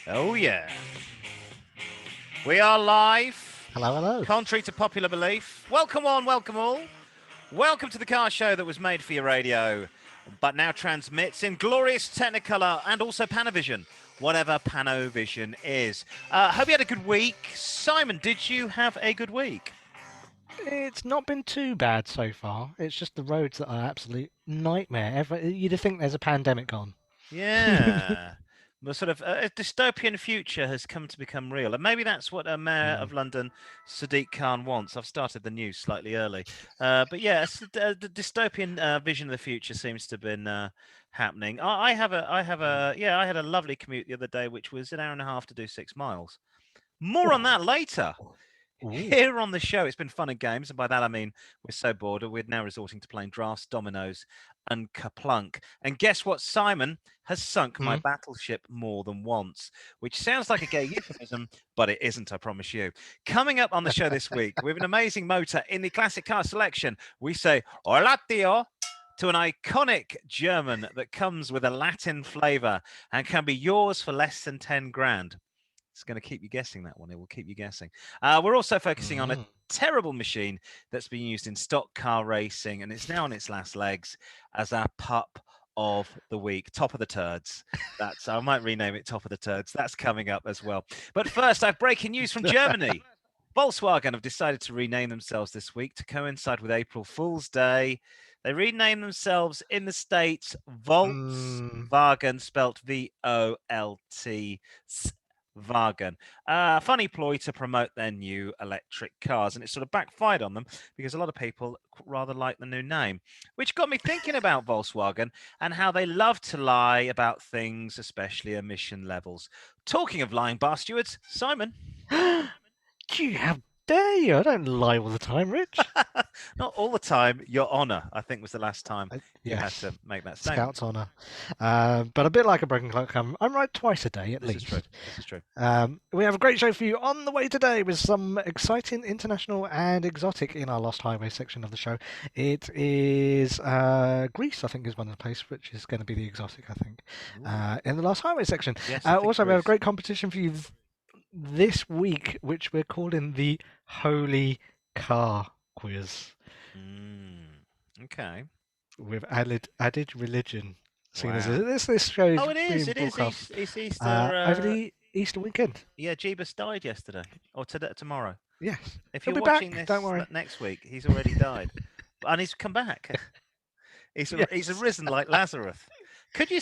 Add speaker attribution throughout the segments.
Speaker 1: Oh, yeah. We are live.
Speaker 2: Hello, hello.
Speaker 1: Contrary to popular belief. Welcome on, welcome all. Welcome to the car show that was made for your radio, but now transmits in glorious Technicolor and also Panavision, whatever Panavision is. Hope you had a good week. Simon, did you have a good week?
Speaker 2: It's not been too bad so far. It's just the roads that are absolute nightmare. You'd think there's a pandemic on.
Speaker 1: Yeah. The sort of a dystopian future has come to become real. And maybe that's what Mayor of London, Sadiq Khan, wants. I've started the news slightly early. But yeah, the dystopian vision of the future seems to have been happening. I have I had a lovely commute the other day, which was an hour and a half to do 6 miles. More on that later.
Speaker 2: Ooh.
Speaker 1: Here on the show, it's been fun and games, and by that I mean we're so bored, we're now resorting to playing drafts, dominoes, and Kaplunk. And guess what, Simon has sunk my
Speaker 2: Mm.
Speaker 1: battleship more than once, which sounds like a gay euphemism, but it isn't, I promise you. Coming up on the show this week, we have an amazing motor in the classic car selection. We say "Hola, tío" to an iconic German that comes with a Latin flavour and can be yours for less than 10 grand. It's going to keep you guessing that one. It will keep you guessing. We're also focusing on a terrible machine that's been used in stock car racing, and it's now on its last legs as our pup of the week, top of the turds. I might rename it top of the turds. That's coming up as well. But first, I have breaking news from Germany. Volkswagen have decided to rename themselves this week to coincide with April Fool's Day. They renamed themselves in the States Volkswagen, spelt V-O-L-T. Wagen. Funny ploy to promote their new electric cars, and it sort of backfired on them because a lot of people rather like the new name, which got me thinking about Volkswagen and how they love to lie about things, especially emission levels. Talking of lying bar stewards, Simon.
Speaker 2: Gee, how dare you? I don't lie all the time, Rich.
Speaker 1: Not all the time, Your Honour, I think was the last time you had
Speaker 2: Yes,
Speaker 1: to make that statement.
Speaker 2: Scout's honour. But a bit like a broken clock, I'm right twice a day at
Speaker 1: This
Speaker 2: least.
Speaker 1: is true. This is true.
Speaker 2: We have a great show for you on the way today with some exciting international and exotic in our Lost Highway section of the show. It is Greece, I think, is one of the places which is going to be the exotic, I think, in the Lost Highway section.
Speaker 1: Yes,
Speaker 2: Also, we have a great competition for you this week, which we're calling the Holy Car Quiz.
Speaker 1: Okay.
Speaker 2: We've added religion. Seeing as
Speaker 1: Wow.
Speaker 2: this show is
Speaker 1: Oh, it is.
Speaker 2: being
Speaker 1: It is.
Speaker 2: broadcast
Speaker 1: It's Easter.
Speaker 2: over the Easter weekend.
Speaker 1: Yeah, Jeebus died yesterday or tomorrow.
Speaker 2: Yes,
Speaker 1: If
Speaker 2: he'll
Speaker 1: you're
Speaker 2: be
Speaker 1: watching
Speaker 2: back.
Speaker 1: this
Speaker 2: Don't worry.
Speaker 1: next week, he's already died, and he's come back. He's
Speaker 2: Yes.
Speaker 1: arisen like Lazarus. Could you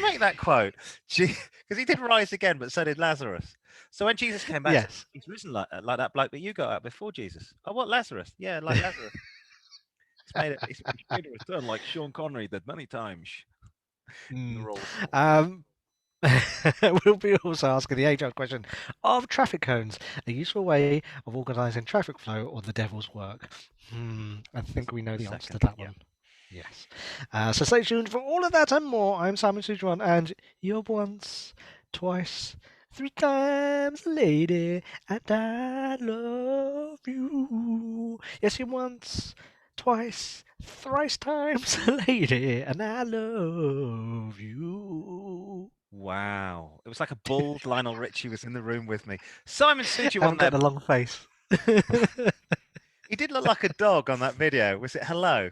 Speaker 1: make that quote? Because he did rise again, but so did Lazarus. So when Jesus came back,
Speaker 2: Yes.
Speaker 1: he's risen like that bloke that you got out before Jesus. Oh, what Lazarus? Yeah, like Lazarus. He's made a return like Sean Connery did many times in the role.
Speaker 2: Um, we'll be also asking the age-old question of traffic cones, a useful way of organising traffic flow or the devil's work. I think we know the answer to that one. Yes. So stay tuned for all of that and more. I'm Simon Sujuan, and you're once, twice, 3 times a lady, and I love you. Yes, you're once, twice, thrice times a lady, and I love you.
Speaker 1: Wow. It was like a bald Lionel Richie was in the room with me. Simon Suju on
Speaker 2: Haven't got
Speaker 1: there.
Speaker 2: a long face.
Speaker 1: He did look like a dog on that video. Was it Hello?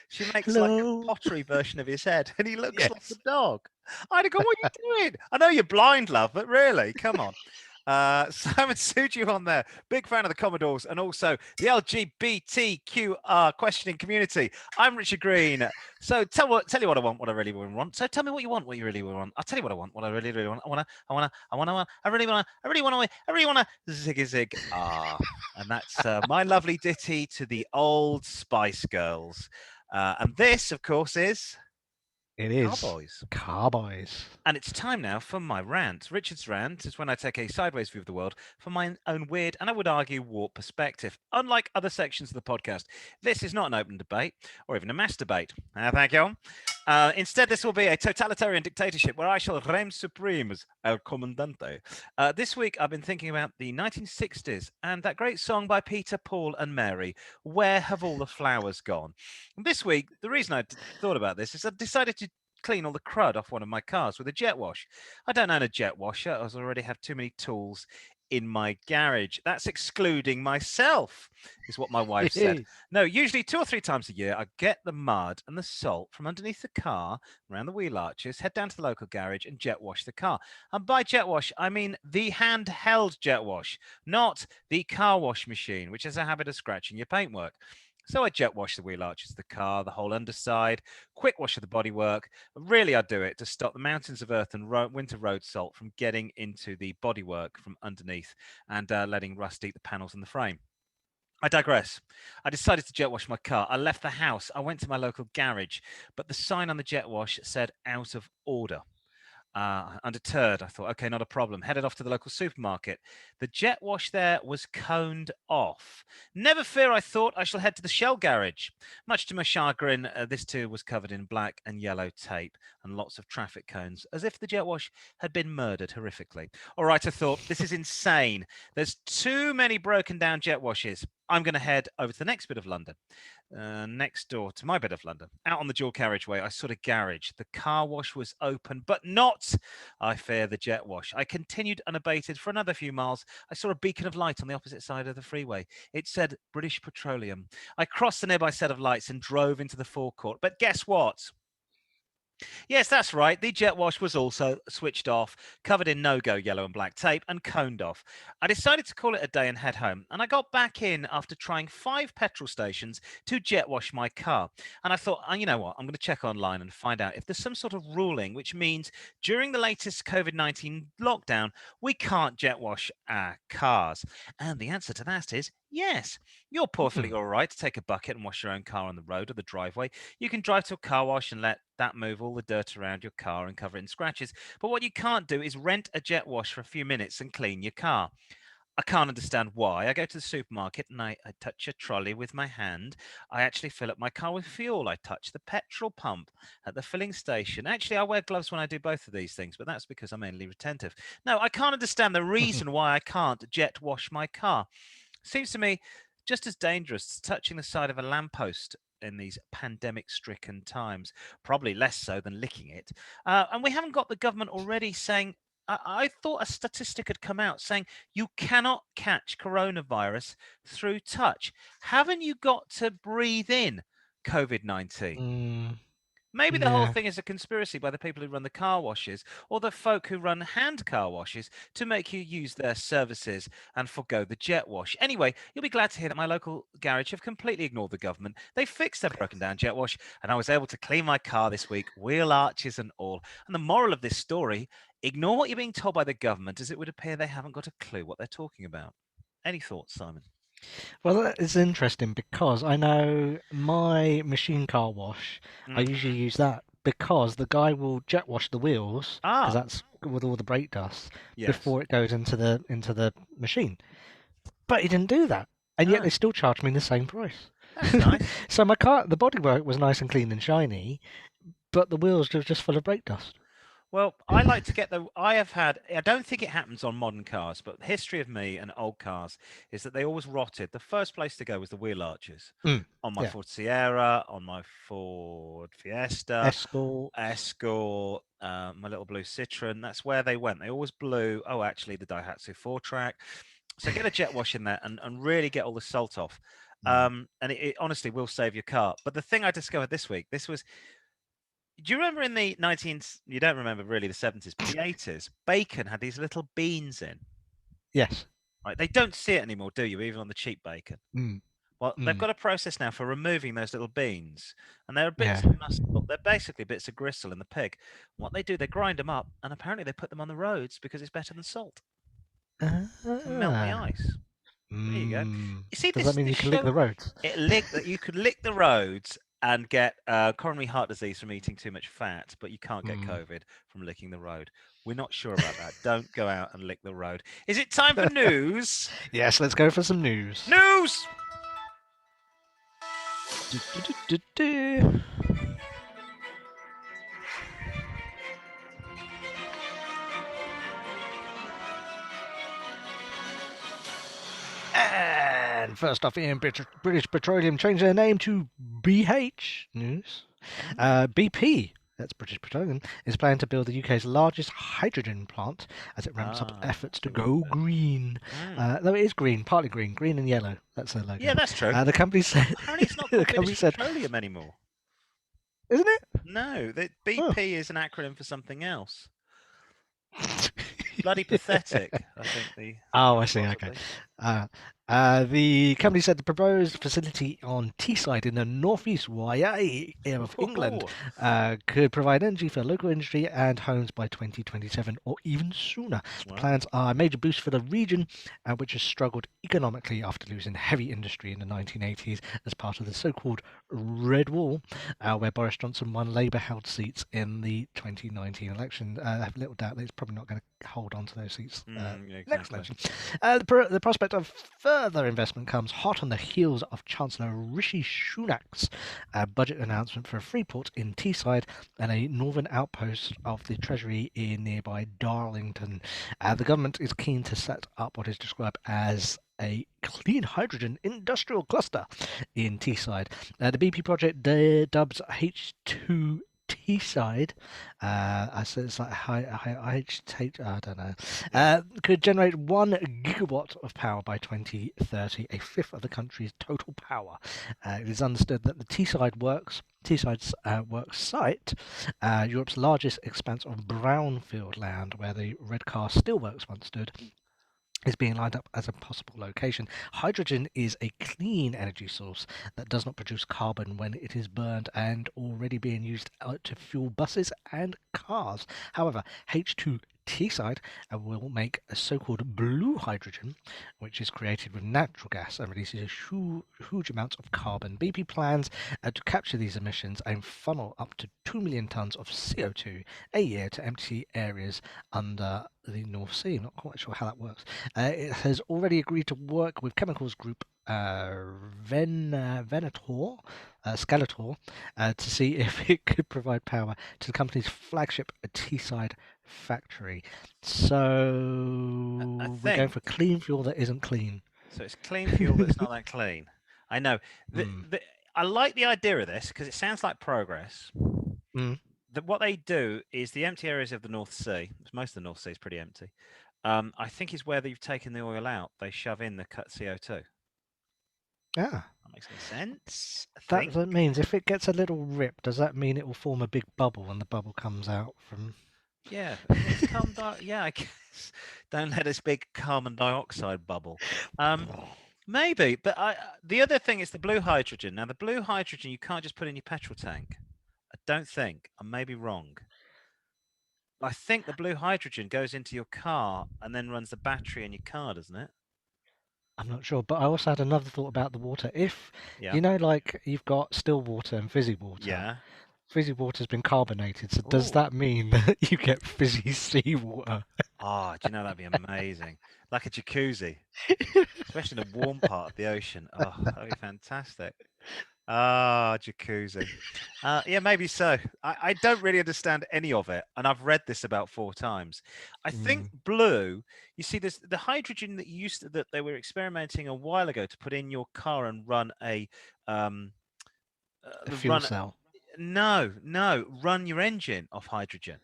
Speaker 1: She makes like
Speaker 2: Hello.
Speaker 1: a pottery version of his head, and he looks like
Speaker 2: Yes.
Speaker 1: a dog. I'd go, what are you doing? I know you're blind, love, but really, come on. Simon Suju on there, big fan of the Commodores and also the LGBTQR questioning community. I'm Richard Green. So tell you what I want, what I really want. So tell me what you want, what you really want. I'll tell you what I want, what I really, really want. I really want to ziggy zig ah. And that's my lovely ditty to the old Spice Girls. And this, of course, is
Speaker 2: It is
Speaker 1: Car-Boyz.
Speaker 2: Car-Boyz.
Speaker 1: And it's time now for my rant. Richard's rant is when I take a sideways view of the world from my own weird and I would argue warped perspective. Unlike other sections of the podcast, this is not an open debate or even a mass debate. Thank you. Instead, this will be a totalitarian dictatorship where I shall reign supreme as El Comandante. This week, I've been thinking about the 1960s and that great song by Peter, Paul, and Mary, Where Have All the Flowers Gone? And this week, the reason I thought about this is I decided to clean all the crud off one of my cars with a jet wash. I don't own a jet washer, as I already have too many tools in my garage. That's excluding myself, is what my wife said. No, usually 2 or 3 times a year, I get the mud and the salt from underneath the car, around the wheel arches, head down to the local garage and jet wash the car. And by jet wash, I mean the handheld jet wash, not the car wash machine, which has a habit of scratching your paintwork. So I jet wash the wheel arches of the car, the whole underside, quick wash of the bodywork. Really, I do it to stop the mountains of earth and winter road salt from getting into the bodywork from underneath and letting rust eat the panels and the frame. I digress. I decided to jet wash my car. I left the house. I went to my local garage, but the sign on the jet wash said out of order. Undeterred, I thought, okay, not a problem. Headed off to the local supermarket. The jet wash there was coned off. Never fear, I thought, I shall head to the Shell garage. Much to my chagrin, this too was covered in black and yellow tape and lots of traffic cones, as if the jet wash had been murdered horrifically. All right, I thought, this is insane. There's too many broken down jet washes. I'm going to head over to the next bit of London. Next door to my bit of London, out on the dual carriageway, I saw a garage. The car wash was open, but not, I fear, the jet wash. I continued unabated for another few miles. I saw a beacon of light on the opposite side of the freeway. It said British Petroleum. I crossed the nearby set of lights and drove into the forecourt. But guess what? Yes, that's right. The jet wash was also switched off, covered in no-go yellow and black tape, and coned off. I decided to call it a day and head home, and I got back in after trying 5 petrol stations to jet wash my car. And I thought, oh, you know what? I'm going to check online and find out if there's some sort of ruling which means during the latest COVID-19 lockdown, we can't jet wash our cars. And the answer to that is yes. You're perfectly all right to take a bucket and wash your own car on the road or the driveway. You can drive to a car wash and let that move all the dirt around your car and cover it in scratches. But what you can't do is rent a jet wash for a few minutes and clean your car. I can't understand why. I go to the supermarket and I touch a trolley with my hand. I actually fill up my car with fuel. I touch the petrol pump at the filling station. Actually, I wear gloves when I do both of these things, but that's because I'm mainly retentive. No, I can't understand the reason why I can't jet wash my car. Seems to me just as dangerous as touching the side of a lamppost in these pandemic-stricken times. Probably less so than licking it. And we haven't got the government already saying, I thought a statistic had come out saying you cannot catch coronavirus through touch. Haven't you got to breathe in COVID-19? Maybe the whole thing is a conspiracy by the people who run the car washes or the folk who run hand car washes to make you use their services and forgo the jet wash. Anyway, you'll be glad to hear that my local garage have completely ignored the government. They fixed their broken down jet wash and I was able to clean my car this week, wheel arches and all. And the moral of this story, ignore what you're being told by the government as it would appear they haven't got a clue what they're talking about. Any thoughts, Simon?
Speaker 2: Well, that is interesting because I know my machine car wash, I usually use that because the guy will jet wash the wheels because that's with all the brake dust before it goes into the machine. But he didn't do that, and yet they still charged me the same price.
Speaker 1: That's nice.
Speaker 2: So my car, the bodywork was nice and clean and shiny, but the wheels were just full of brake dust.
Speaker 1: Well, I like to get I don't think it happens on modern cars, but the history of me and old cars is that they always rotted. The first place to go was the wheel arches. On my Ford Sierra, on my Ford Fiesta, Escort, my little blue Citroen. That's where they went. They always blew. Oh, actually, the Daihatsu 4-track. So get a jet wash in there and really get all the salt off. And it honestly will save your car. But the thing I discovered this week, do you remember in the you don't remember really the 70s, but the 80s, bacon had these little beans in?
Speaker 2: Yes.
Speaker 1: Right, they don't see it anymore, do you, even on the cheap bacon? Well, they've got a process now for removing those little beans, and they're bits of muscle. They're basically bits of gristle in the pig. What they do, they grind them up, and apparently they put them on the roads because it's better than salt. To melt the ice. There you go. You see,
Speaker 2: does that mean you can lick the roads?
Speaker 1: You could lick the roads and get coronary heart disease from eating too much fat, but you can't get COVID from licking the road. We're not sure about that. Don't go out and lick the road. Is it time for news?
Speaker 2: Yes, let's go for some news.
Speaker 1: News!
Speaker 2: And first off, British Petroleum changed their name to BH News. BP that's British Petroleum, is planning to build the UK's largest hydrogen plant as it ramps up efforts to go green. Though it is green, partly green and yellow. That's their logo.
Speaker 1: Yeah, that's true.
Speaker 2: The company said.
Speaker 1: Apparently, it's not
Speaker 2: The
Speaker 1: called
Speaker 2: company
Speaker 1: British
Speaker 2: said,
Speaker 1: Petroleum anymore.
Speaker 2: isn't it?
Speaker 1: No, that
Speaker 2: Oh.
Speaker 1: BP is an acronym for something else. Bloody pathetic, I think.
Speaker 2: Oh, I see. Okay.
Speaker 1: Possibly.
Speaker 2: The company said the proposed facility on Teesside in the northeast area of England could provide energy for local industry and homes by 2027 or even sooner. The
Speaker 1: Wow.
Speaker 2: plans are a major boost for the region, which has struggled economically after losing heavy industry in the 1980s as part of the so-called Red Wall, where Boris Johnson won Labour-held seats in the 2019 election. I have little doubt that he's probably not going to hold on to those seats
Speaker 1: Yeah,
Speaker 2: next
Speaker 1: exactly.
Speaker 2: election. The prospect of further investment comes hot on the heels of Chancellor Rishi Sunak's budget announcement for a free port in Teesside and a northern outpost of the Treasury in nearby Darlington. The government is keen to set up what is described as a clean hydrogen industrial cluster in Teesside. The BP project dubs H2 Teesside, I said it's like I don't know, could generate 1 gigawatt of power by 2030, a fifth of the country's total power. It is understood that the Teesside's works site, Europe's largest expanse of brownfield land where the Redcar Steelworks once stood, is being lined up as a possible location. Hydrogen is a clean energy source that does not produce carbon when it is burned and already being used to fuel buses and cars. However, H2 Teesside will make a so-called blue hydrogen, which is created with natural gas and releases huge amounts of carbon. BP plans to capture these emissions and funnel up to 2 million tons of CO2 a year to empty areas under the North Sea. Not quite sure how that works. It has already agreed to work with chemicals group Venator, Skeletor, to see if it could provide power to the company's flagship Teesside factory. So we're going for clean fuel that isn't clean.
Speaker 1: So it's clean fuel that's not that clean. I know. I like the idea of this because it sounds like progress. What they do is the empty areas of the North Sea, most of the North Sea is pretty empty, I think is where they've taken the oil out. They shove in the cut CO2.
Speaker 2: Yeah.
Speaker 1: That makes any sense.
Speaker 2: That means if it gets a little rip, does that mean it will form a big bubble and the bubble comes out from...
Speaker 1: Yeah, yeah, I guess. Don't let this big carbon dioxide bubble. Maybe, but the other thing is the blue hydrogen. Now, the blue hydrogen you can't just put in your petrol tank. I don't think. I may be wrong. I think the blue hydrogen goes into your car and then runs the battery in your car, doesn't it?
Speaker 2: I'm not sure, but I also had another thought about the water. If,
Speaker 1: you
Speaker 2: know, like you've got still water and fizzy water. Fizzy water's been carbonated, so does that mean that you get fizzy seawater?
Speaker 1: Oh, do you know that'd be amazing? Like a jacuzzi, especially in the warm part of the ocean. Oh, that'd be fantastic. Ah, jacuzzi. Yeah, maybe so. I don't really understand any of it, and I've read this about 4 times. I think blue. You see, there's the hydrogen that they were experimenting a while ago to put in your car and run a
Speaker 2: fuel cell.
Speaker 1: No, run your engine off hydrogen.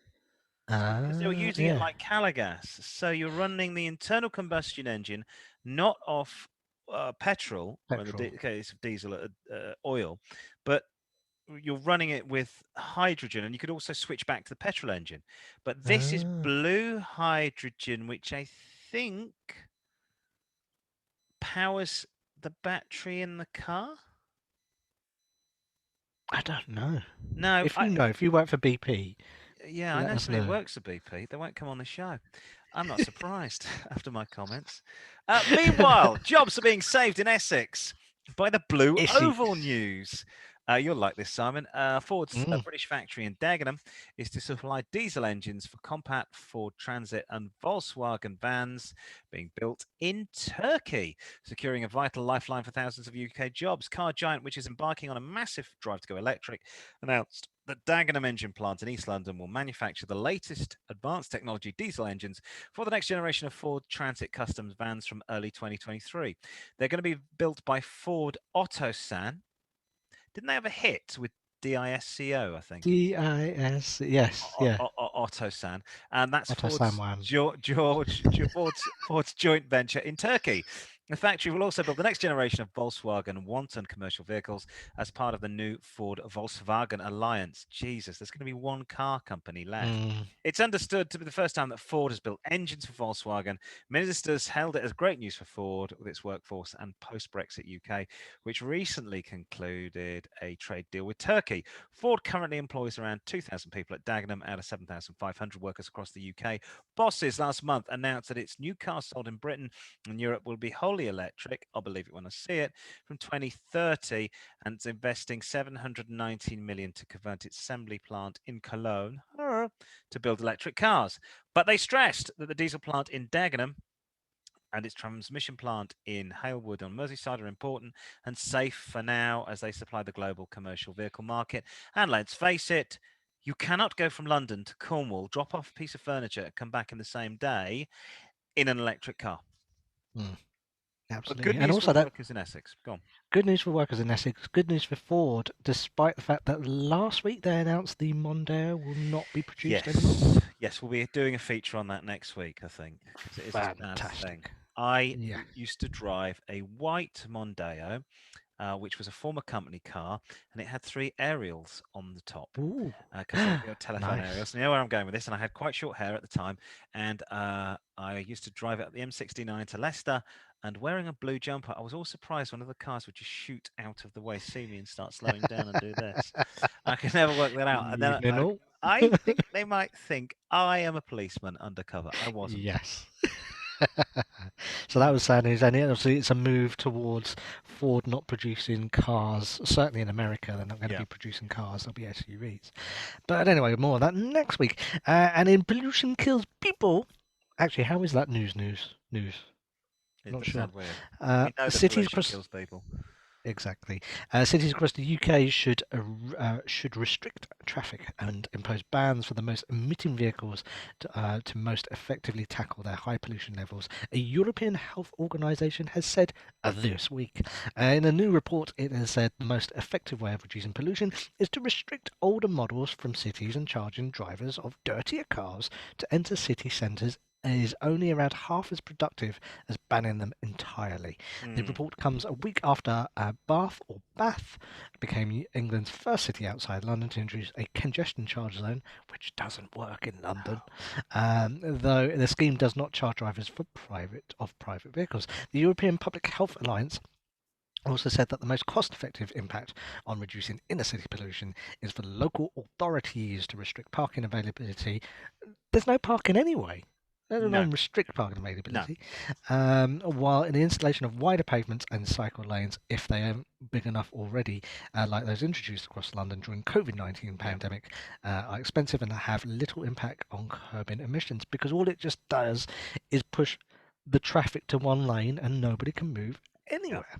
Speaker 1: Because they were using it like Calagas. So you're running the internal combustion engine, not off petrol, or in the case of diesel, oil, but you're running it with hydrogen, and you could also switch back to the petrol engine. But this is blue hydrogen, which I think powers the battery in the car.
Speaker 2: I don't know.
Speaker 1: No,
Speaker 2: if you work for BP.
Speaker 1: Yeah, I know somebody who works at BP. They won't come on the show. I'm not surprised after my comments. Meanwhile, jobs are being saved in Essex by the Blue Oval News. You'll like this, Simon. Ford's British factory in Dagenham is to supply diesel engines for compact Ford Transit and Volkswagen vans being built in Turkey, securing a vital lifeline for thousands of UK jobs. Car giant, which is embarking on a massive drive to go electric, announced that Dagenham engine plant in East London will manufacture the latest advanced technology diesel engines for the next generation of Ford Transit Customs vans from early 2023. They're going to be built by Ford Otosan. Didn't they have a hit with DISCO, I think.
Speaker 2: DIS. Yes, yeah.
Speaker 1: Ottosan, and that's
Speaker 2: Otto
Speaker 1: Ford's
Speaker 2: Samwan.
Speaker 1: Ford's joint venture in Turkey. The factory will also build the next generation of Volkswagen Wanton commercial vehicles as part of the new Ford Volkswagen Alliance. Jesus, there's going to be one car company left.
Speaker 2: Mm.
Speaker 1: It's understood to be the first time that Ford has built engines for Volkswagen. Ministers hailed it as great news for Ford with its workforce and post-Brexit UK, which recently concluded a trade deal with Turkey. Ford currently employs around 2,000 people at Dagenham out of 7,500 workers across the UK. Bosses last month announced that its new cars sold in Britain and Europe will be wholly electric. I'll believe it when I see it from 2030, and it's investing 719 million to convert its assembly plant in Cologne to build electric cars. But they stressed that the diesel plant in Dagenham and its transmission plant in Halewood on Merseyside are important and safe for now as they supply the global commercial vehicle market. And let's face it, you cannot go from London to Cornwall, drop off a piece of furniture, and come back in the same day in an electric car.
Speaker 2: Mm.
Speaker 1: But
Speaker 2: Absolutely.
Speaker 1: good
Speaker 2: And
Speaker 1: news for
Speaker 2: also that
Speaker 1: workers in Essex. Go on.
Speaker 2: good news for workers in Essex, good news for Ford, despite the fact that last week they announced the Mondeo will not be produced anymore.
Speaker 1: Yes, we'll be doing a feature on that next week, I think, because it is a sad thing.
Speaker 2: Fantastic.
Speaker 1: I
Speaker 2: Yeah.
Speaker 1: used to drive a white Mondeo, which was a former company car, and it had 3 aerials on the top
Speaker 2: Ooh.
Speaker 1: because they were telephone
Speaker 2: Nice.
Speaker 1: aerials. You know where I'm going with this, and I had quite short hair at the time, and I used to drive it up the M69 to Leicester. And wearing a blue jumper, I was all surprised when other cars would just shoot out of the way, see me, and start slowing down and do this. I could never work that out. And then
Speaker 2: Evening all.
Speaker 1: I think they might think I am a policeman undercover. I wasn't.
Speaker 2: Yes. So that was sad news, and obviously it's a move towards Ford not producing cars. Certainly in America, they're not going to
Speaker 1: Yeah.
Speaker 2: be producing cars; they'll be SUVs. But anyway, more of that next week. And in pollution kills people. Actually, how is that news?
Speaker 1: It
Speaker 2: Not
Speaker 1: does
Speaker 2: sure.
Speaker 1: sound weird. We know that
Speaker 2: Cities
Speaker 1: pollution
Speaker 2: across
Speaker 1: kills people.
Speaker 2: Exactly. Cities across the UK should restrict traffic and impose bans for the most emitting vehicles to most effectively tackle their high pollution levels. A European Health Organization has said this week. In a new report, it has said the most effective way of reducing pollution is to restrict older models from cities and charging drivers of dirtier cars to enter city centres is only around half as productive as banning them entirely. The report comes a week after Bath became England's first city outside London to introduce a congestion charge zone, which doesn't work in London, though the scheme does not charge drivers for private vehicles. The European Public Health Alliance also said that the most cost-effective impact on reducing inner-city pollution is for local authorities to restrict parking availability. There's no parking anyway. Let
Speaker 1: No,
Speaker 2: alone restrict parking
Speaker 1: no.
Speaker 2: availability. While in the installation of wider pavements and cycle lanes, if they aren't big enough already, like those introduced across London during COVID-19 pandemic, are expensive and have little impact on curbing emissions because all it just does is push the traffic to one lane and nobody can move anywhere.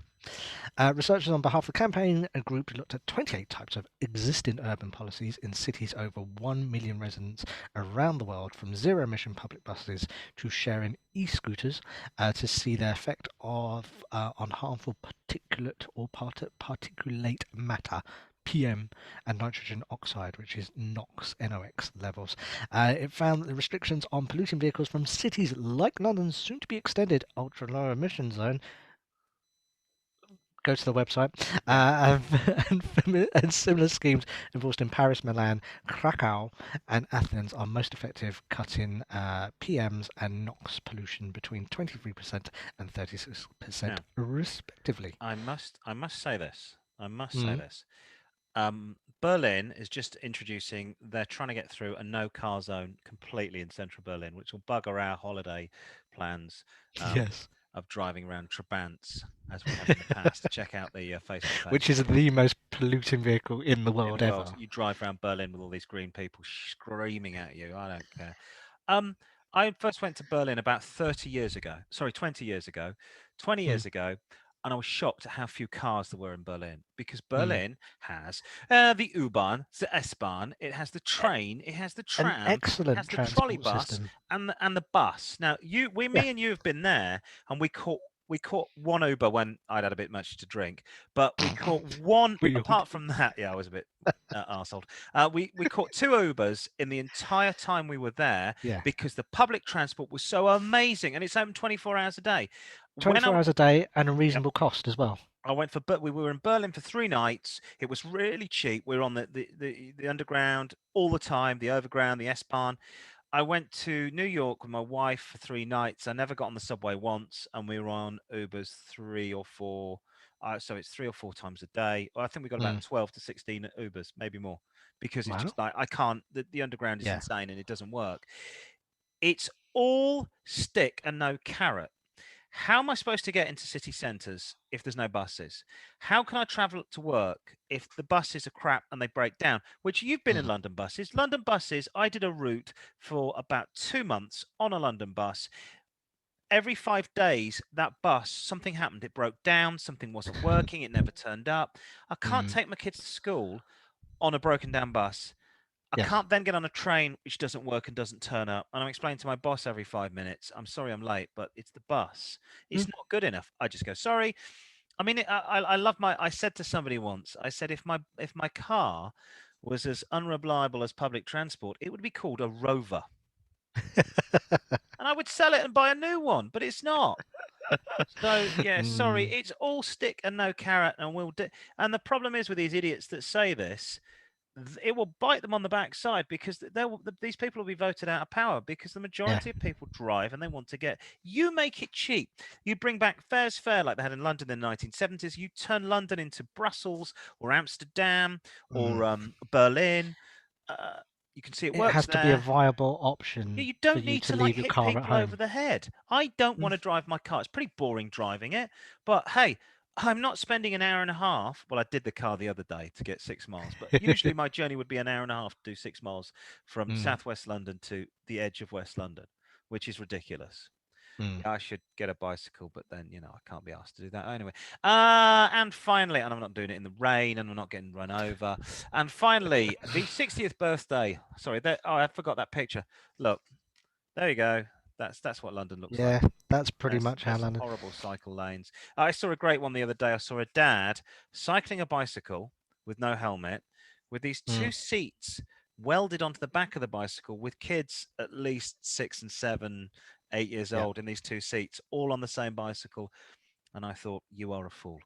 Speaker 2: Researchers on behalf of the campaign group looked at 28 types of existing urban policies in cities over 1 million residents around the world, from zero-emission public buses to sharing e-scooters, to see their effect on harmful particulate or particulate matter. PM and nitrogen oxide, which is NOx levels. It found that the restrictions on polluting vehicles from cities like London's soon-to-be extended ultra-low emission zone. Go to the website. And similar schemes enforced in Paris, Milan, Krakow, and Athens are most effective, cutting PMs and NOx pollution between 23% and 36%, respectively.
Speaker 1: I must say this. Berlin is just introducing. They're trying to get through a no-car zone completely in central Berlin, which will bugger our holiday plans.
Speaker 2: Yes.
Speaker 1: Of driving around Trabants as we have in the past. Check out the Facebook page.
Speaker 2: Which is the most polluting vehicle in the world ever.
Speaker 1: You drive around Berlin with all these green people screaming at you. I don't care. I first went to Berlin about 30 years ago. Sorry, 20 years ago. 20 years ago. And I was shocked at how few cars there were in Berlin, because Berlin has the U-Bahn, the S-Bahn, it has the train, it has the
Speaker 2: An
Speaker 1: tram,
Speaker 2: excellent
Speaker 1: it has the trolley
Speaker 2: transport
Speaker 1: bus,
Speaker 2: system.
Speaker 1: and the bus. Now, me and you have been there, and we caught we caught one Uber when I'd had a bit much to drink, but we caught one.
Speaker 2: We all
Speaker 1: Apart
Speaker 2: did.
Speaker 1: from that, yeah, I was a bit arseholed. We caught two Ubers in the entire time we were there
Speaker 2: Yeah.
Speaker 1: because the public transport was so amazing, and it's open 24 hours a day. When
Speaker 2: 24
Speaker 1: I
Speaker 2: hours a day and a
Speaker 1: Yep,
Speaker 2: reasonable cost as well.
Speaker 1: I went for, but we were in Berlin for 3 nights. It was really cheap. We were on the underground all the time, the overground, the S-Bahn. I went to New York with my wife for 3 nights. I never got on the subway once, and we were on Ubers three or four. So it's 3 or 4 times a day. I think we got about
Speaker 2: Mm.
Speaker 1: 12 to 16 Ubers, maybe more, because it's
Speaker 2: Wow.
Speaker 1: just like I can't. The underground is
Speaker 2: Yeah.
Speaker 1: insane and it doesn't work. It's all stick and no carrot. How am I supposed to get into city centres if there's no buses? How can I travel to work if the buses are crap and they break down? Which you've been in
Speaker 2: Mm.
Speaker 1: London buses. London buses, I did a route for about 2 months on a London bus. Every 5 days, that bus, something happened. It broke down, something wasn't working, it never turned up. I can't
Speaker 2: Mm.
Speaker 1: take my kids to school on a broken down bus. I
Speaker 2: Yes.
Speaker 1: can't then get on a train which doesn't work and doesn't turn up. And I'm explaining to my boss every 5 minutes, I'm sorry I'm late, but it's the bus.
Speaker 2: Mm.
Speaker 1: It's not good enough. I just go, sorry. I mean, I love my. I said to somebody once, I said if my car was as unreliable as public transport, it would be called a Rover, and I would sell it and buy a new one. But it's not. So yeah, sorry,
Speaker 2: Mm.
Speaker 1: it's all stick and no carrot, and we'll do. And the problem is with these idiots that say this, it will bite them on the backside because these people will be voted out of power because the
Speaker 2: Yeah.
Speaker 1: majority of people drive and they want to get. You make it cheap. You bring back fares fair like they had in London in the 1970s. You turn London into Brussels or Amsterdam
Speaker 2: Mm.
Speaker 1: or Berlin. Uh, you can see it
Speaker 2: It
Speaker 1: works
Speaker 2: has to be a
Speaker 1: there.
Speaker 2: viable
Speaker 1: Yeah,
Speaker 2: option
Speaker 1: you
Speaker 2: for
Speaker 1: don't
Speaker 2: you
Speaker 1: need
Speaker 2: to
Speaker 1: to like
Speaker 2: leave your
Speaker 1: hit
Speaker 2: car at
Speaker 1: people over
Speaker 2: home.
Speaker 1: the head. I don't
Speaker 2: Mm.
Speaker 1: want to drive my car. It's pretty boring driving it. But hey, I'm not spending an hour and a half. Well, I did the car the other day to get 6 miles, but usually my journey would be an hour and a half to do 6 miles from
Speaker 2: Mm.
Speaker 1: southwest London to the edge of West London, which is ridiculous.
Speaker 2: Mm.
Speaker 1: Yeah, I should get a bicycle, but then I can't be asked to do that anyway. And finally, and I'm not doing it in the rain, and I'm not getting run over. And finally, the 60th birthday. Sorry, I forgot that picture. Look, there you go. That's what London looks like.
Speaker 2: Yeah, that's pretty
Speaker 1: There's
Speaker 2: much how
Speaker 1: there's
Speaker 2: London.
Speaker 1: horrible cycle lanes. I saw a great one the other day. I saw a dad cycling a bicycle with no helmet, with these two
Speaker 2: Mm.
Speaker 1: seats welded onto the back of the bicycle, with kids at least 6 and 7, 8 years
Speaker 2: Yeah.
Speaker 1: old in these two seats, all on the same bicycle. And I thought, you are a fool.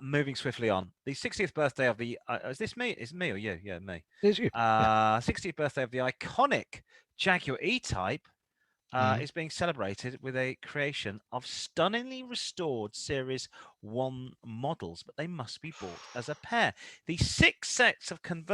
Speaker 1: Moving swiftly on. The 60th birthday of the. Is this me? Is me or you? Yeah, me.
Speaker 2: There's you. Yeah.
Speaker 1: 60th birthday of the iconic Jaguar E-Type
Speaker 2: Mm.
Speaker 1: is being celebrated with a creation of stunningly restored Series 1 models, but they must be bought as a pair. The 6 sets of and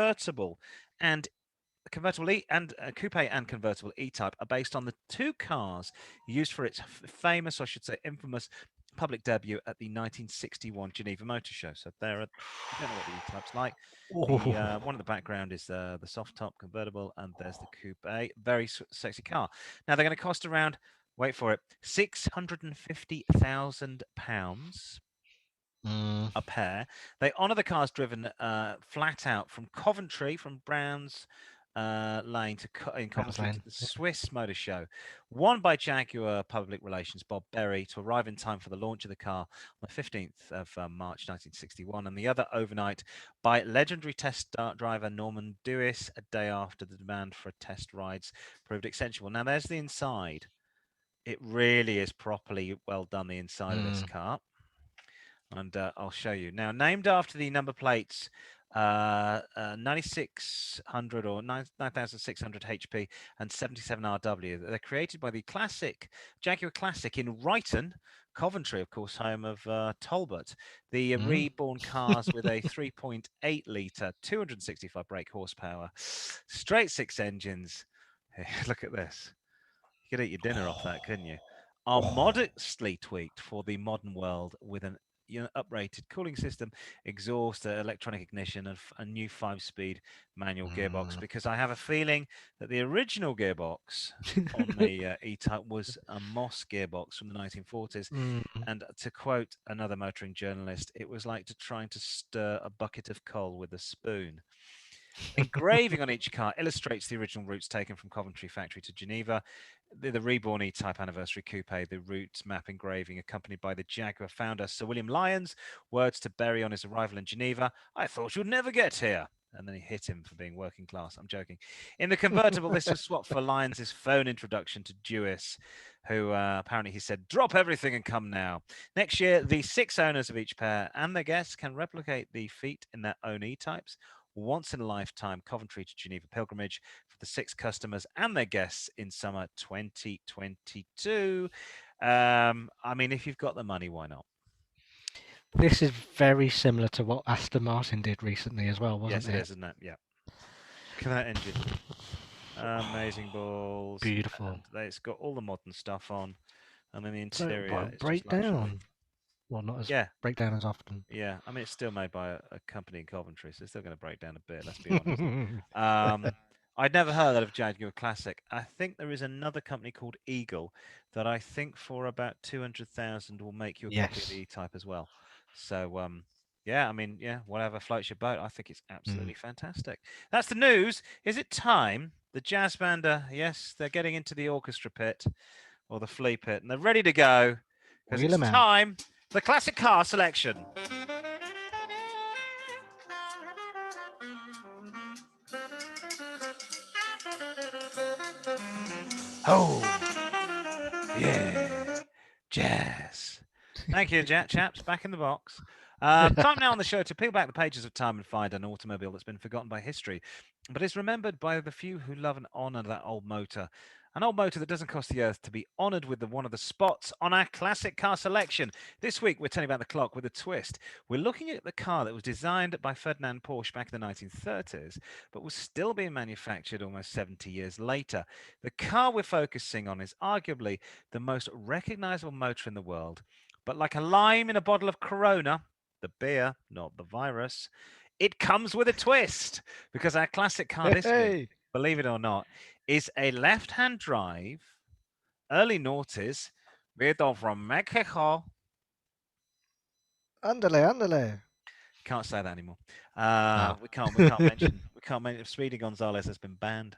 Speaker 1: convertible E and coupe and convertible E-Type are based on the two cars used for its famous, or I should say, infamous public debut at the 1961 Geneva Motor Show. So there, if you don't know what the E-Type's like, the
Speaker 2: Oh.
Speaker 1: one in the background is the soft top convertible, and there's the coupe. Very sexy car. Now they're going to cost around, wait for it, £650,000
Speaker 2: Mm.
Speaker 1: a pair. They honour the cars driven flat out from Coventry, from Brown's Lane in
Speaker 2: That
Speaker 1: Coventry to
Speaker 2: lane.
Speaker 1: the Swiss Motor Show. One by Jaguar Public Relations Bob Berry to arrive in time for the launch of the car on the 15th of March 1961, and the other overnight by legendary test driver Norman Dewis a day after the demand for test rides proved accentual. Now there's the inside. It really is properly well done, the inside of this
Speaker 2: Mm.
Speaker 1: car, and I'll show you. Now, named after the number plates 9600 or 9600 HP and 77 RW. They're created by the Jaguar Classic in Ryton, Coventry, of course, home of Talbot. The
Speaker 2: Mm.
Speaker 1: reborn cars with a 3.8 litre, 265 brake horsepower, straight six engines. Look at this. You could eat your dinner off that, couldn't you? Are
Speaker 2: Oh.
Speaker 1: modestly tweaked for the modern world with an uprated cooling system, exhaust, electronic ignition, and a new 5-speed manual gearbox.
Speaker 2: Mm.
Speaker 1: Because I have a feeling that the original gearbox on the E-Type was a Moss gearbox from the 1940s.
Speaker 2: Mm.
Speaker 1: And to quote another motoring journalist, it was like trying to stir a bucket of coal with a spoon. Engraving on each car illustrates the original routes taken from Coventry factory to Geneva. The Reborn E-Type Anniversary Coupe, the route map engraving accompanied by the Jaguar founder Sir William Lyons. Words to Berry on his arrival in Geneva: "I thought you'd never get here." And then he hit him for being working class. I'm joking. In the convertible, this was swapped for Lyons' phone introduction to Jewess, who apparently he said, "Drop everything and come now." Next year, the 6 owners of each pair and their guests can replicate the feat in their own E-Types. Once in a lifetime Coventry to Geneva pilgrimage for the 6 customers and their guests in summer 2022. I mean, if you've got the money, why not?
Speaker 2: This is very similar to what Aston Martin did recently as well, wasn't
Speaker 1: Yes, it
Speaker 2: it?
Speaker 1: is, isn't it? Yeah. Look at that engine. Amazing balls.
Speaker 2: Beautiful.
Speaker 1: And it's got all the modern stuff on. And then the
Speaker 2: So it
Speaker 1: interior
Speaker 2: won't
Speaker 1: is just
Speaker 2: break
Speaker 1: luxury.
Speaker 2: down. Well, not as
Speaker 1: Yeah,
Speaker 2: break down as often.
Speaker 1: yeah. I mean, it's still made by a company in Coventry, so it's still going to break down a bit, let's be honest. Um, I'd never heard of Jaguar Classic. I think there is another company called Eagle that I think for about 200,000 will make you a copy of the
Speaker 2: Yes.
Speaker 1: E-Type as well. So, yeah, I mean, yeah, whatever floats your boat. I think it's absolutely fantastic. That's the news. Is it time? The jazz band, yes, they're getting into the orchestra pit or the flea pit, and they're ready to go because
Speaker 2: Wheel
Speaker 1: it's
Speaker 2: 'em out.
Speaker 1: time for the classic car selection. Oh, yeah, jazz. Thank you, chaps. Back in the box. Time now on the show to peel back the pages of time and find an automobile that's been forgotten by history, but is remembered by the few who love and honor that old motor. An old motor that doesn't cost the earth to be honored with one of the spots on our classic car selection. This week, we're turning back the clock with a twist. We're looking at the car that was designed by Ferdinand Porsche back in the 1930s, but was still being manufactured almost 70 years later. The car we're focusing on is arguably the most recognizable motor in the world, but like a lime in a bottle of Corona, the beer, not the virus, it comes with a twist because our classic car this week,
Speaker 2: Hey,
Speaker 1: believe it or not, is a left-hand drive, early noughties, vehicle from Mexico.
Speaker 2: andale, andale.
Speaker 1: Can't say that anymore.
Speaker 2: Ah.
Speaker 1: We can't. We can't mention. We can't mention. Speedy Gonzalez has been banned.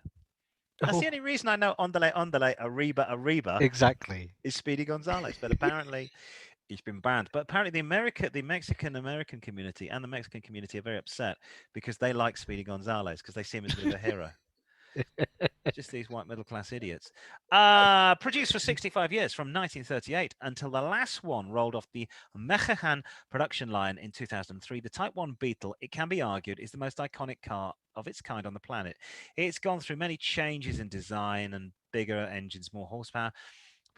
Speaker 1: That's the
Speaker 2: Oh,
Speaker 1: only reason I know Ondale, Ondale, Arriba
Speaker 2: exactly.
Speaker 1: is Speedy Gonzalez. But apparently, he's been banned. But apparently, the Mexican American community and the Mexican community are very upset because they like Speedy Gonzalez because they see him as a bit of a hero. Just these white middle class idiots. Produced for 65 years from 1938 until the last one rolled off the Mexican production line in 2003. The Type 1 Beetle, it can be argued, is the most iconic car of its kind on the planet. It's gone through many changes in design and bigger engines, more horsepower.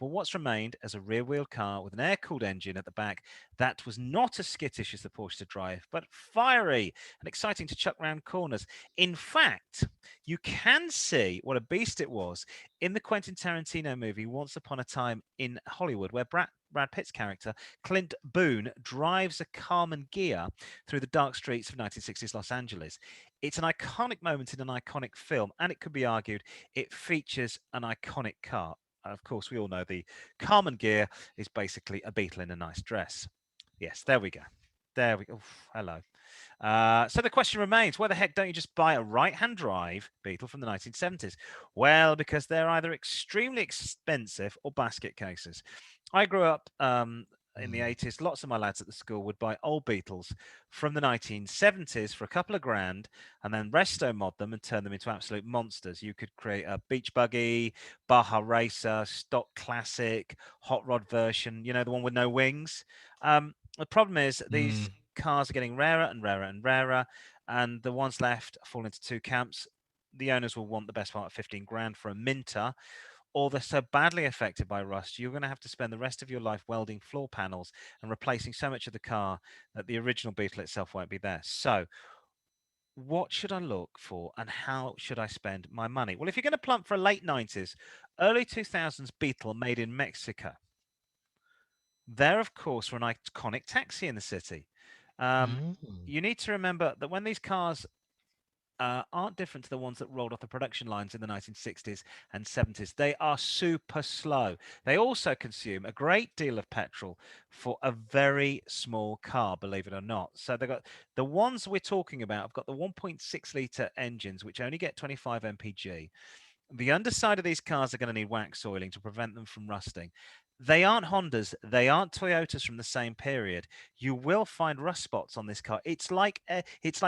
Speaker 1: But what's remained as a rear-wheel car with an air-cooled engine at the back that was not as skittish as the Porsche to drive, but fiery and exciting to chuck round corners. In fact, you can see what a beast it was in the Quentin Tarantino movie Once Upon a Time in Hollywood, where Brad Pitt's character, Clint Boone, drives a Carmen Ghia through the dark streets of 1960s Los Angeles. It's an iconic moment in an iconic film, and it could be argued it features an iconic car. Of course, we all know the Carmen Ghia is basically a beetle in a nice dress. Yes, there we go. There we go. Hello. So the question remains, why the heck don't you just buy a right-hand drive Beetle from the 1970s? Well, because they're either extremely expensive or basket cases. I grew up in the 80s. Lots of my lads at the school would buy old Beetles from the 1970s for a couple of grand and then resto mod them and turn them into absolute monsters. You could create a beach buggy, Baja Racer, stock classic, hot rod version, you know, the one with no wings. The problem is these cars are getting rarer and rarer and rarer, and the ones left fall into two camps. The owners will want the best part of 15 grand for a Minter, or they're so badly affected by rust, you're going to have to spend the rest of your life welding floor panels and replacing so much of the car that the original Beetle itself won't be there. So, what should I look for and how should I spend my money? Well, if you're going to plump for a late 90s, early 2000s Beetle made in Mexico, there, of course, were an iconic taxi in the city. Um,
Speaker 2: Mm.
Speaker 1: you need to remember that when these cars aren't different to the ones that rolled off the production lines in the 1960s and 70s. They are super slow. They also consume a great deal of petrol for a very small car, believe it or not. So they've got the ones we're talking about. I've got the 1.6 litre engines, which only get 25 mpg. The underside of these cars are going to need wax oiling to prevent them from rusting. They aren't Hondas, they aren't Toyotas from the same period. You will find rust spots on this car. It's like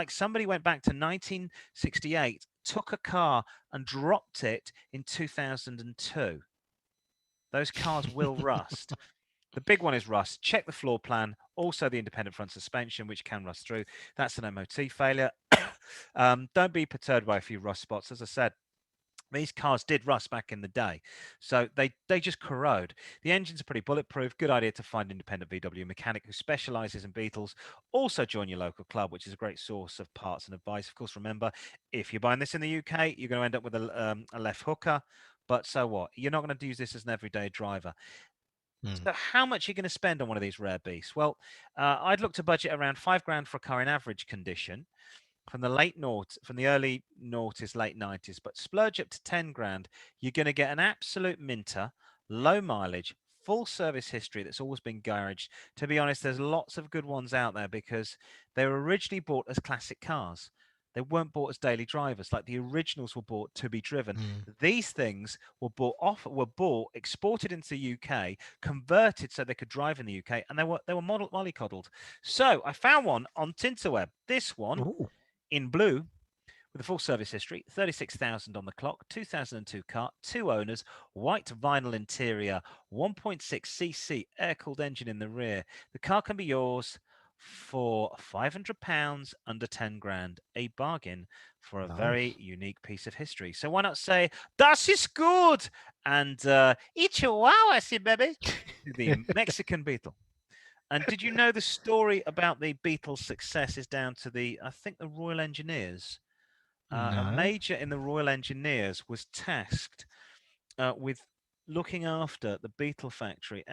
Speaker 1: somebody went back to 1968, took a car and dropped it in 2002. Those cars will rust. The big one is rust. Check the floor plan. Also, the independent front suspension, which can rust through. That's an MOT failure. Don't be perturbed by a few rust spots. As I said, these cars did rust back in the day, so they just corrode. The engines are pretty bulletproof. Good idea to find an independent VW mechanic who specializes in Beetles. Also join your local club, which is a great source of parts and advice. Of course, remember, if you're buying this in the UK, you're going to end up with a left hooker, but so what? You're not going to use this as an everyday driver. So how much are you going to spend on one of these rare beasts? Well, I'd look to budget around 5 grand for a car in average condition from the early noughties, late 90s, but splurge up to 10 grand. You're going to get an absolute minter, low mileage, full service history that's always been garaged. To be honest, there's lots of good ones out there because they were originally bought as classic cars. They weren't bought as daily drivers. Like the originals were bought to be driven. These things were bought, exported into the UK, converted so they could drive in the UK, and they were mollycoddled. So I found one on Tinterweb. This one
Speaker 2: Ooh,
Speaker 1: in blue with a full service history, 36,000 on the clock, 2002 car, 2 owners, white vinyl interior, 1.6cc air-cooled engine in the rear. The car can be yours for £500 under 10 grand, a bargain for a very
Speaker 2: nice.
Speaker 1: unique piece of history. So why not say, "Das ist gut," and "Ich wow, I see, baby," to the Mexican Beetle. And did you know the story about the Beatles' success is down to I think, the Royal Engineers? A
Speaker 2: No.
Speaker 1: major in the Royal Engineers was tasked with looking after the Beetle factory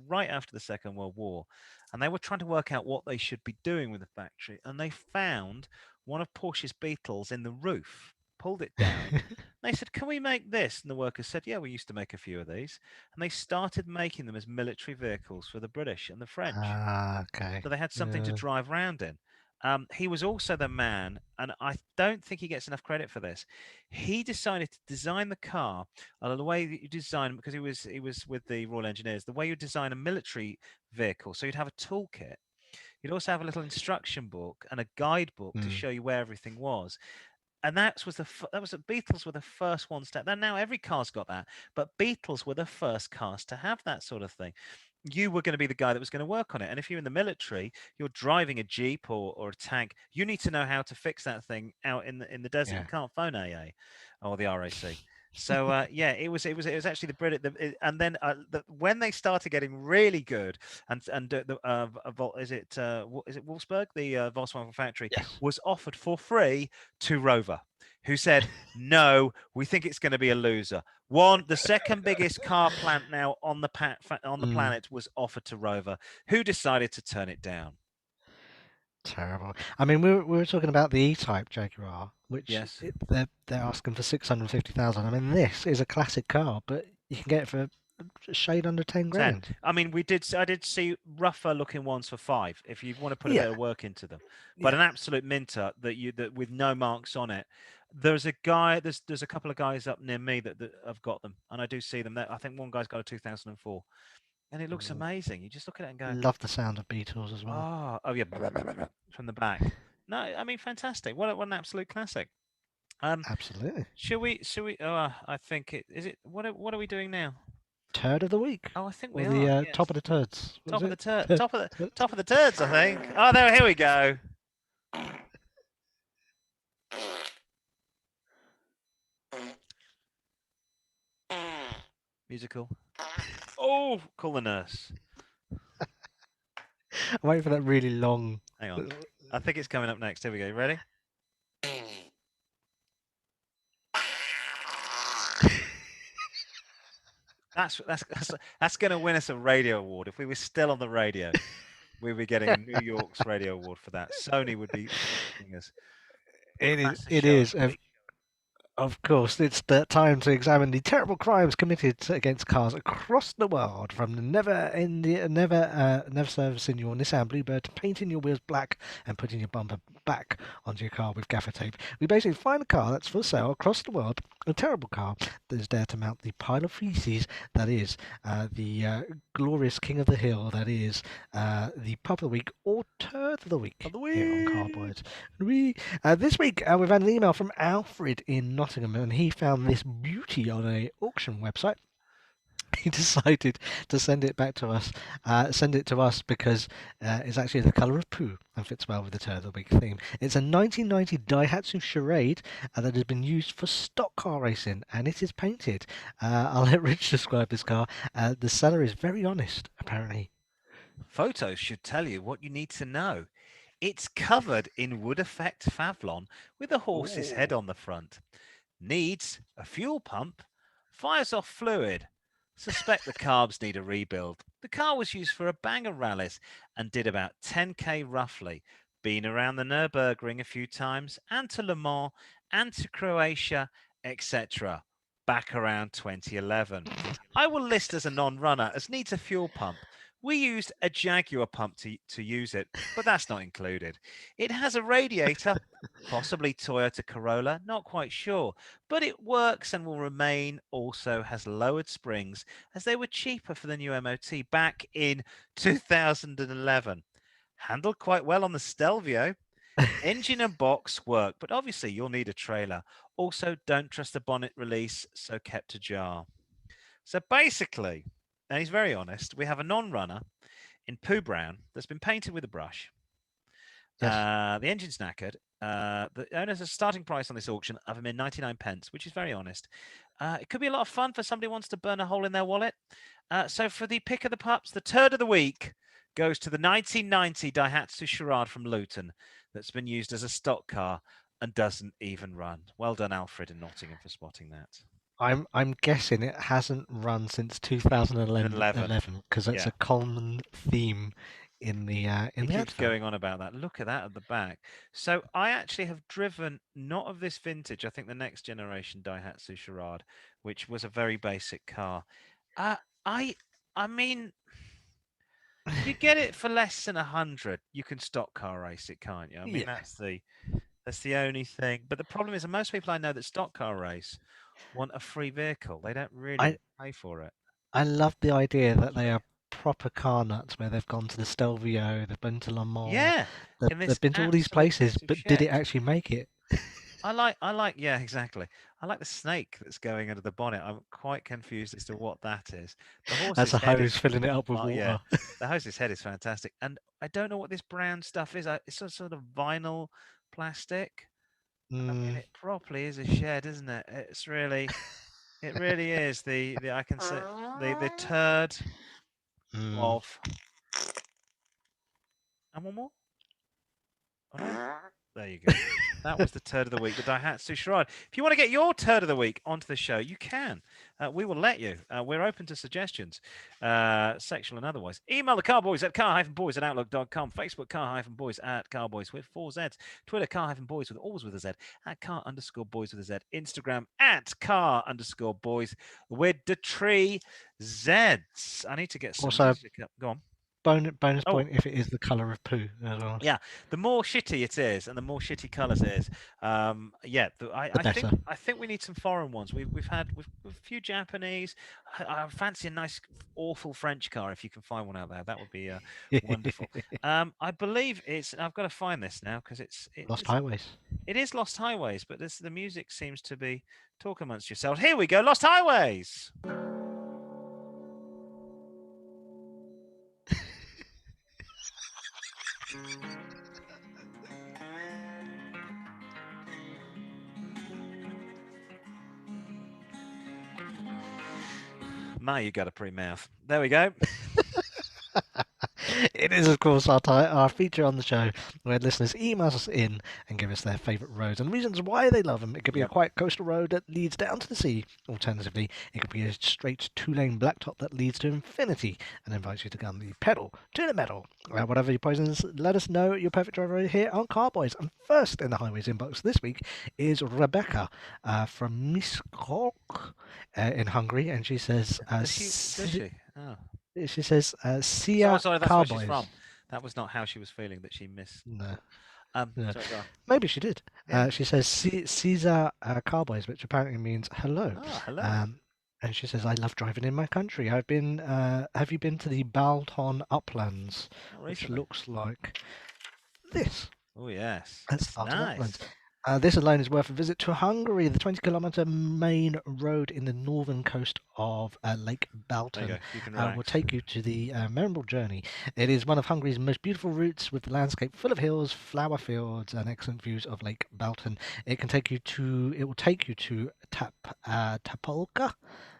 Speaker 1: right after the Second World War. And they were trying to work out what they should be doing with the factory. And they found one of Porsche's Beetles in the roof, pulled it down. They said, "Can we make this?" And the workers said, "Yeah, we used to make a few of these." And they started making them as military vehicles for the British and the French.
Speaker 2: Okay.
Speaker 1: So they had something to
Speaker 2: Yeah.
Speaker 1: drive around in. He was also the man, and I don't think he gets enough credit for this. He decided to design the car the way that you design, because he was with the Royal Engineers, the way you design a military vehicle. So you'd have a toolkit. You'd also have a little instruction book and a guidebook to
Speaker 2: Mm.
Speaker 1: show you where everything was. And that was the Beatles were the first ones to. Now every car's got that, but Beatles were the first cars to have that sort of thing. You were going to be the guy that was going to work on it. And if you're in the military, you're driving a jeep or a tank. You need to know how to fix that thing out in the desert. You
Speaker 2: Yeah.
Speaker 1: can't phone AA or the RAC. So yeah, it was actually the Brit. And then when they started getting really good, and is it Wolfsburg, the Volkswagen factory,
Speaker 2: Yes.
Speaker 1: was offered for free to Rover, who said, "No, we think it's going to be a loser." The second biggest car plant now on the
Speaker 2: Mm.
Speaker 1: planet was offered to Rover, who decided to turn it down.
Speaker 2: Terrible. I mean, we were talking about the E-Type Jaguar, which
Speaker 1: Yes.
Speaker 2: they're asking for 650,000. I mean, this is a classic car, but you can get it for a shade under 10
Speaker 1: 10.
Speaker 2: grand.
Speaker 1: I mean, I did see rougher looking ones for 5 if you want to put a bit
Speaker 2: Yeah.
Speaker 1: of work into them. But
Speaker 2: Yeah.
Speaker 1: an absolute minter that with no marks on it. There's a couple of guys up near me that have got them, and I do see them. I think one guy's got a 2004, and it looks
Speaker 2: Mm.
Speaker 1: amazing. You just look at it and go,
Speaker 2: Love the sound of Beatles as well.
Speaker 1: oh yeah, from the back. No, I mean, fantastic. What an absolute classic. Um,
Speaker 2: Absolutely.
Speaker 1: should we? Oh, I think it is it. What are we doing now?
Speaker 2: Turd of the week.
Speaker 1: Oh, I think we
Speaker 2: Or the
Speaker 1: are.
Speaker 2: top
Speaker 1: Yes.
Speaker 2: of the turds. What was
Speaker 1: Top of the
Speaker 2: it?
Speaker 1: turd. Top of the turds, I think. Oh, there. Here we go. Musical. Oh, call the nurse.
Speaker 2: I'm waiting for that really long.
Speaker 1: Hang on. I think it's coming up next. Here we go. You ready? That's going to win us a radio award. If we were still on the radio, we'd be getting New York's radio award for that. Sony would be sponsoring us. That's the
Speaker 2: It
Speaker 1: show
Speaker 2: is.
Speaker 1: of the week.
Speaker 2: Of course, it's the time to examine the terrible crimes committed against cars across the world, from the never servicing your Nissan Bluebird to painting your wheels black and putting your bumper back onto your car with gaffer tape. We basically find a car that's for sale across the world, a terrible car that is there to mount the pile of feces that is the glorious king of the hill that is the pup of the week or turd of the
Speaker 1: Of
Speaker 2: week
Speaker 1: the
Speaker 2: here on
Speaker 1: week.
Speaker 2: Car-Boyz. This week, we've had an email from Alfred in Nottingham, and he found this beauty on a auction website. He decided to send it back to us, send it to us because it's actually the colour of poo and fits well with the Turd of the Week theme. It's a 1990 Daihatsu Charade that has been used for stock car racing, and it is painted. I'll let Rich describe this car. The seller is very honest, apparently.
Speaker 1: Photos should tell you what you need to know. It's covered in wood effect Favlon with a horse's head
Speaker 2: Ooh.
Speaker 1: on the front. Needs a fuel pump. Fires off fluid. Suspect the carbs need a rebuild. The car was used for a banger rallies and did about 10k roughly. Been around the Nürburgring a few times and to Le Mans and to Croatia, etc. Back around 2011. I will list as a non-runner as needs a fuel pump. We used a Jaguar pump to use it, but that's not included. It has a radiator, possibly Toyota Corolla, not quite sure, but it works and will remain. Also has lowered springs as they were cheaper for the new MOT back in 2011. Handled quite well on the Stelvio. Engine and box work, but obviously you'll need a trailer. Also, don't trust the bonnet release, so kept ajar. So basically, and he's very honest, we have a non-runner in poo brown that's been painted with a brush.
Speaker 2: Yes.
Speaker 1: The engine's knackered. The owner has a starting price on this auction of him in 99 pence, which is very honest. It could be a lot of fun for somebody who wants to burn a hole in their wallet. So for the pick of the pups, the turd of the week goes to the 1990 Daihatsu Charade from Luton that's been used as a stock car and doesn't even run. Well done, Alfred in Nottingham, for spotting that.
Speaker 2: I'm guessing it hasn't run since 2011
Speaker 1: 11.
Speaker 2: because it's
Speaker 1: Yeah.
Speaker 2: a common theme
Speaker 1: He
Speaker 2: in the
Speaker 1: keeps
Speaker 2: advert.
Speaker 1: going on about that. Look at that at the back. So I actually have driven not of this vintage. I think the next generation Daihatsu Charade, which was a very basic car. Uh, I I mean, you get it for less than 100. You can stock car race it, can't you? I mean,
Speaker 2: Yeah,
Speaker 1: that's the only thing. But the problem is, that most people I know that stock car race want a free vehicle. They don't really
Speaker 2: I
Speaker 1: want to pay for it.
Speaker 2: I love the idea that they are proper car nuts where they've gone to the Stelvio, they've been to Le Mans,
Speaker 1: Yeah, in
Speaker 2: they've
Speaker 1: this
Speaker 2: been to all these
Speaker 1: absolute
Speaker 2: places,
Speaker 1: piece of
Speaker 2: but did it
Speaker 1: shit.
Speaker 2: actually make it?
Speaker 1: Yeah, exactly. I like the snake that's going under the bonnet. I'm quite confused as to what that is. The
Speaker 2: As
Speaker 1: horse's
Speaker 2: a
Speaker 1: head is,
Speaker 2: hose filling it up with
Speaker 1: yeah,
Speaker 2: water.
Speaker 1: the horse's head is fantastic, and I don't know what this brown stuff is. It's a sort of vinyl plastic. I mean,
Speaker 2: Mm,
Speaker 1: it properly is a shed, isn't it? It really is the I can say the turd
Speaker 2: mm.
Speaker 1: of. And one more. Oh no. There you go. That was the turd of the week, the Daihatsu Charade. If you want to get your turd of the week onto the show, you can. We will let you. We're open to suggestions, sexual and otherwise. Email the Car-Boyz at car-boys at outlook.com. Facebook car-boys at Car-Boyz with 4 Zs. Twitter car-boys with always with a Z at car_boys with a Z. Instagram at car_boys with the tree Zs. I need to get some
Speaker 2: Also,
Speaker 1: music up. Go on.
Speaker 2: bonus
Speaker 1: Oh,
Speaker 2: point if it is the colour of poo as well.
Speaker 1: yeah, the more shitty it is, and the more shitty colours it is, yeah,
Speaker 2: The
Speaker 1: I think
Speaker 2: better.
Speaker 1: we need some foreign ones. We've a few Japanese. I fancy a nice, awful French car if you can find one out there. That would be wonderful. I believe it's. I've got to find this now because
Speaker 2: Lost Highways.
Speaker 1: it is Lost Highways, but the music seems to be talk amongst yourselves. Here we go, Lost Highways. Ma, you got a pretty mouth. There we go.
Speaker 2: It is, of course, our feature on the show where listeners email us in and give us their favourite roads and reasons why they love them. It could be a
Speaker 1: Yep.
Speaker 2: quiet coastal road that leads down to the sea. Alternatively, it could be a straight two-lane blacktop that leads to infinity and invites you to come the pedal to the metal. Whatever your poisons, let us know your perfect driver here on Car-Boyz. And first in the Highways inbox this week is Rebecca from Miskolc in Hungary, and she says,
Speaker 1: Does she? Oh.
Speaker 2: she says, "See
Speaker 1: So,
Speaker 2: ya,
Speaker 1: sorry, that's where she's
Speaker 2: Car-Boyz."
Speaker 1: from. That was not how she was feeling that she missed.
Speaker 2: No, no.
Speaker 1: Sorry, go on.
Speaker 2: Maybe she did.
Speaker 1: Yeah.
Speaker 2: She says Caesar Car-Boyz, which apparently means hello.
Speaker 1: Oh, hello.
Speaker 2: And she says, "I love driving in my country. I've been. Have you been to the Balton Uplands,
Speaker 1: Not
Speaker 2: which
Speaker 1: recently.
Speaker 2: looks like this?
Speaker 1: Oh, yes.
Speaker 2: That's
Speaker 1: It's
Speaker 2: Balton Uplands.
Speaker 1: nice.
Speaker 2: This alone is worth a visit to Hungary, the 20-kilometre main road in the northern coast of Lake
Speaker 1: There you
Speaker 2: Balton.
Speaker 1: go. You can
Speaker 2: Will
Speaker 1: relax.
Speaker 2: take you to the memorable journey. It is one of Hungary's most beautiful routes with the landscape full of hills, flower fields, and excellent views of Lake Balton. It will take you to Tapolka,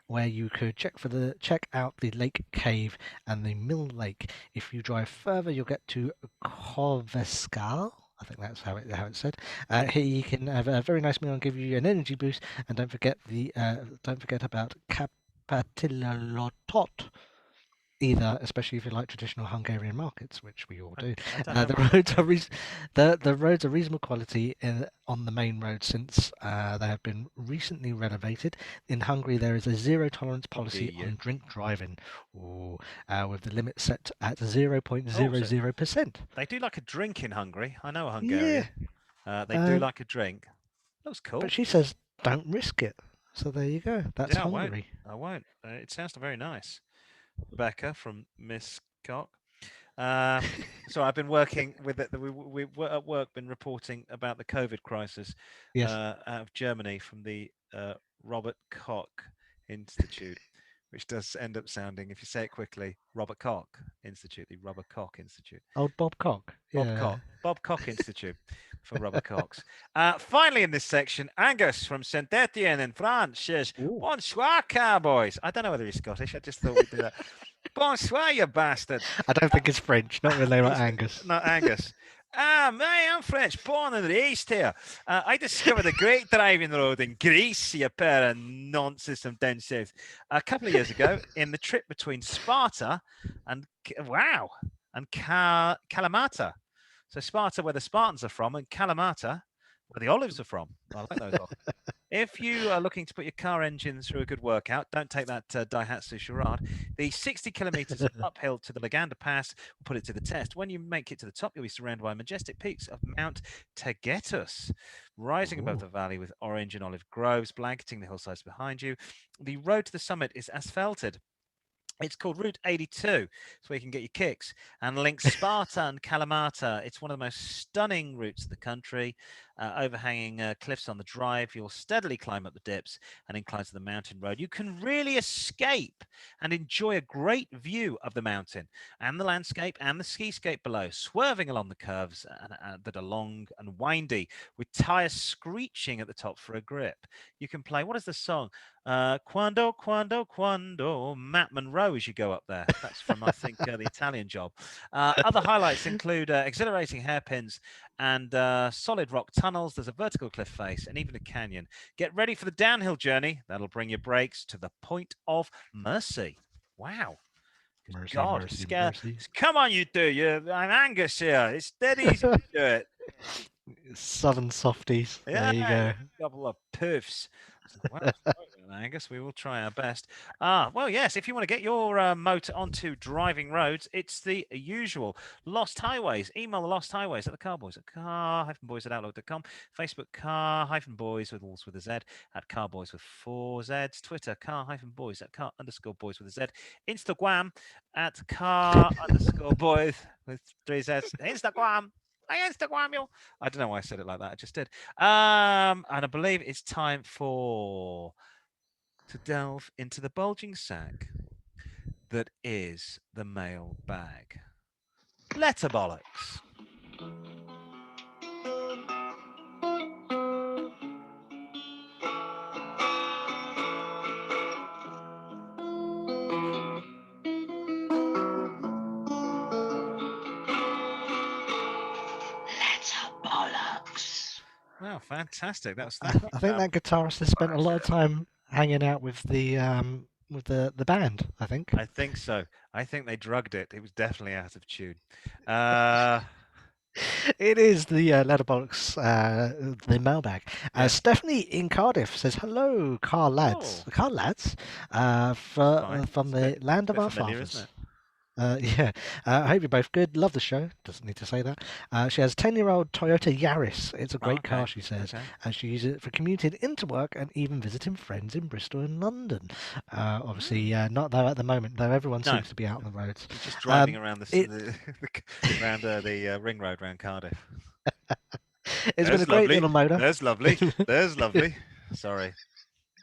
Speaker 2: where you could check out the lake cave and the mill lake. If you drive further, you'll get to Koveskal. I think that's how it's said. Here you can have a very nice meal and give you an energy boost. And don't forget about Kapatilotot either, especially if you like traditional Hungarian markets, which we all do.
Speaker 1: I don't know.
Speaker 2: The roads are reasonable quality on the main road since they have been recently renovated. In Hungary, there is a zero tolerance policy on drink driving, with the limit set at 0.00%.
Speaker 1: They do like a drink in Hungary. I know a
Speaker 2: Yeah,
Speaker 1: Hungarian. They do like a drink. Looks cool.
Speaker 2: but she says don't risk it. So there you go. That's
Speaker 1: Yeah,
Speaker 2: Hungary.
Speaker 1: I won't. It sounds very nice. Rebecca from Miss Cock. So I've been working with it. We at work been reporting about the COVID crisis
Speaker 2: Yes.
Speaker 1: out of Germany from the Robert Koch Institute, which does end up sounding, if you say it quickly, Robert Koch Institute, the Robert Koch Institute.
Speaker 2: Old Bob Cock. Yeah.
Speaker 1: Bob Koch Institute for Robert Cox. Finally, in this section, Angus from Saint Etienne in France says, "Bonsoir, Car-Boyz." I don't know whether he's Scottish. I just thought we'd do that. Bonsoir, you bastard.
Speaker 2: I don't think it's French. Not really like Angus.
Speaker 1: Not Angus. I'm French, born and raised here. I discovered a great driving road in Greece, you pair of nonsense from down south, a couple of years ago in the trip between Sparta and Kalamata. So Sparta, where the Spartans are from, and Kalamata, where the olives are from. I like those olives. If you are looking to put your car engine through a good workout, don't take that Daihatsu Charade. The 60 kilometers uphill to the Laganda Pass will put it to the test. When you make it to the top, you'll be surrounded by majestic peaks of Mount Tagetus, rising above the valley with orange and olive groves blanketing the hillsides behind you. The road to the summit is asphalted. It's called Route 82, so where you can get your kicks, and links Sparta and Kalamata. It's one of the most stunning routes of the country, overhanging cliffs on the drive. You'll steadily climb up the dips and incline to the mountain road. You can really escape and enjoy a great view of the mountain and the landscape and the skiscape below, swerving along the curves that are long and windy, with tires screeching at the top for a grip. You can play, what is the song? Quando, Matt Monroe as you go up there. That's from, I think, the Italian Job. Other highlights include exhilarating hairpins and solid rock tunnels. There's a vertical cliff face and even a canyon. Get ready for the downhill journey. That'll bring your brakes to the point of mercy. Wow.
Speaker 2: Mercy,
Speaker 1: God,
Speaker 2: mercy,
Speaker 1: scare.
Speaker 2: mercy.
Speaker 1: Come on, you do. I'm Angus here. It's dead easy to do it.
Speaker 2: Southern softies.
Speaker 1: Yeah,
Speaker 2: There you go.
Speaker 1: a couple of poofs. Well, sorry, Angus, we will try our best. Well, yes, if you want to get your motor onto driving roads, it's the usual. Lost Highways. Email the Lost Highways at the Car-Boyz at car-boys@outlook.com. Facebook car-boys with a Z at Car-Boyz with 4 Zs. Twitter car-boys at car_boys with a Z. Instagram at car_boys with 3 Zs. Instagram. I Instagram you. I don't know why I said it like that. I just did. And I believe it's time to delve into the bulging sack that is the mail bag. Letterbollocks. Wow, fantastic. That was
Speaker 2: I think that guitarist has spent a lot of time hanging out with the band. I think
Speaker 1: I think so. I think they drugged it. It was definitely out of tune. Uh,
Speaker 2: it is the letterbox, the mailbag.
Speaker 1: yes.
Speaker 2: Stephanie in Cardiff says, "Hello,
Speaker 1: Oh,
Speaker 2: car lads,
Speaker 1: fine.
Speaker 2: from
Speaker 1: It's
Speaker 2: the land
Speaker 1: a
Speaker 2: of
Speaker 1: bit
Speaker 2: our
Speaker 1: familiar, isn't
Speaker 2: fathers."
Speaker 1: it?
Speaker 2: Yeah, I hope you're both good. Love the show. Doesn't need to say that. She has 10-year-old Toyota Yaris. It's a
Speaker 1: Oh,
Speaker 2: great car,
Speaker 1: okay.
Speaker 2: she says,
Speaker 1: Okay.
Speaker 2: and she uses it for commuting into work and even visiting friends in Bristol and London. Obviously,
Speaker 1: Mm.
Speaker 2: not though at the moment, though everyone
Speaker 1: No,
Speaker 2: seems to be out on the roads.
Speaker 1: she's just driving
Speaker 2: Um,
Speaker 1: around
Speaker 2: it
Speaker 1: around the ring road around Cardiff.
Speaker 2: it's been a
Speaker 1: There's
Speaker 2: great
Speaker 1: lovely.
Speaker 2: little motor.
Speaker 1: There's lovely. There's lovely. Sorry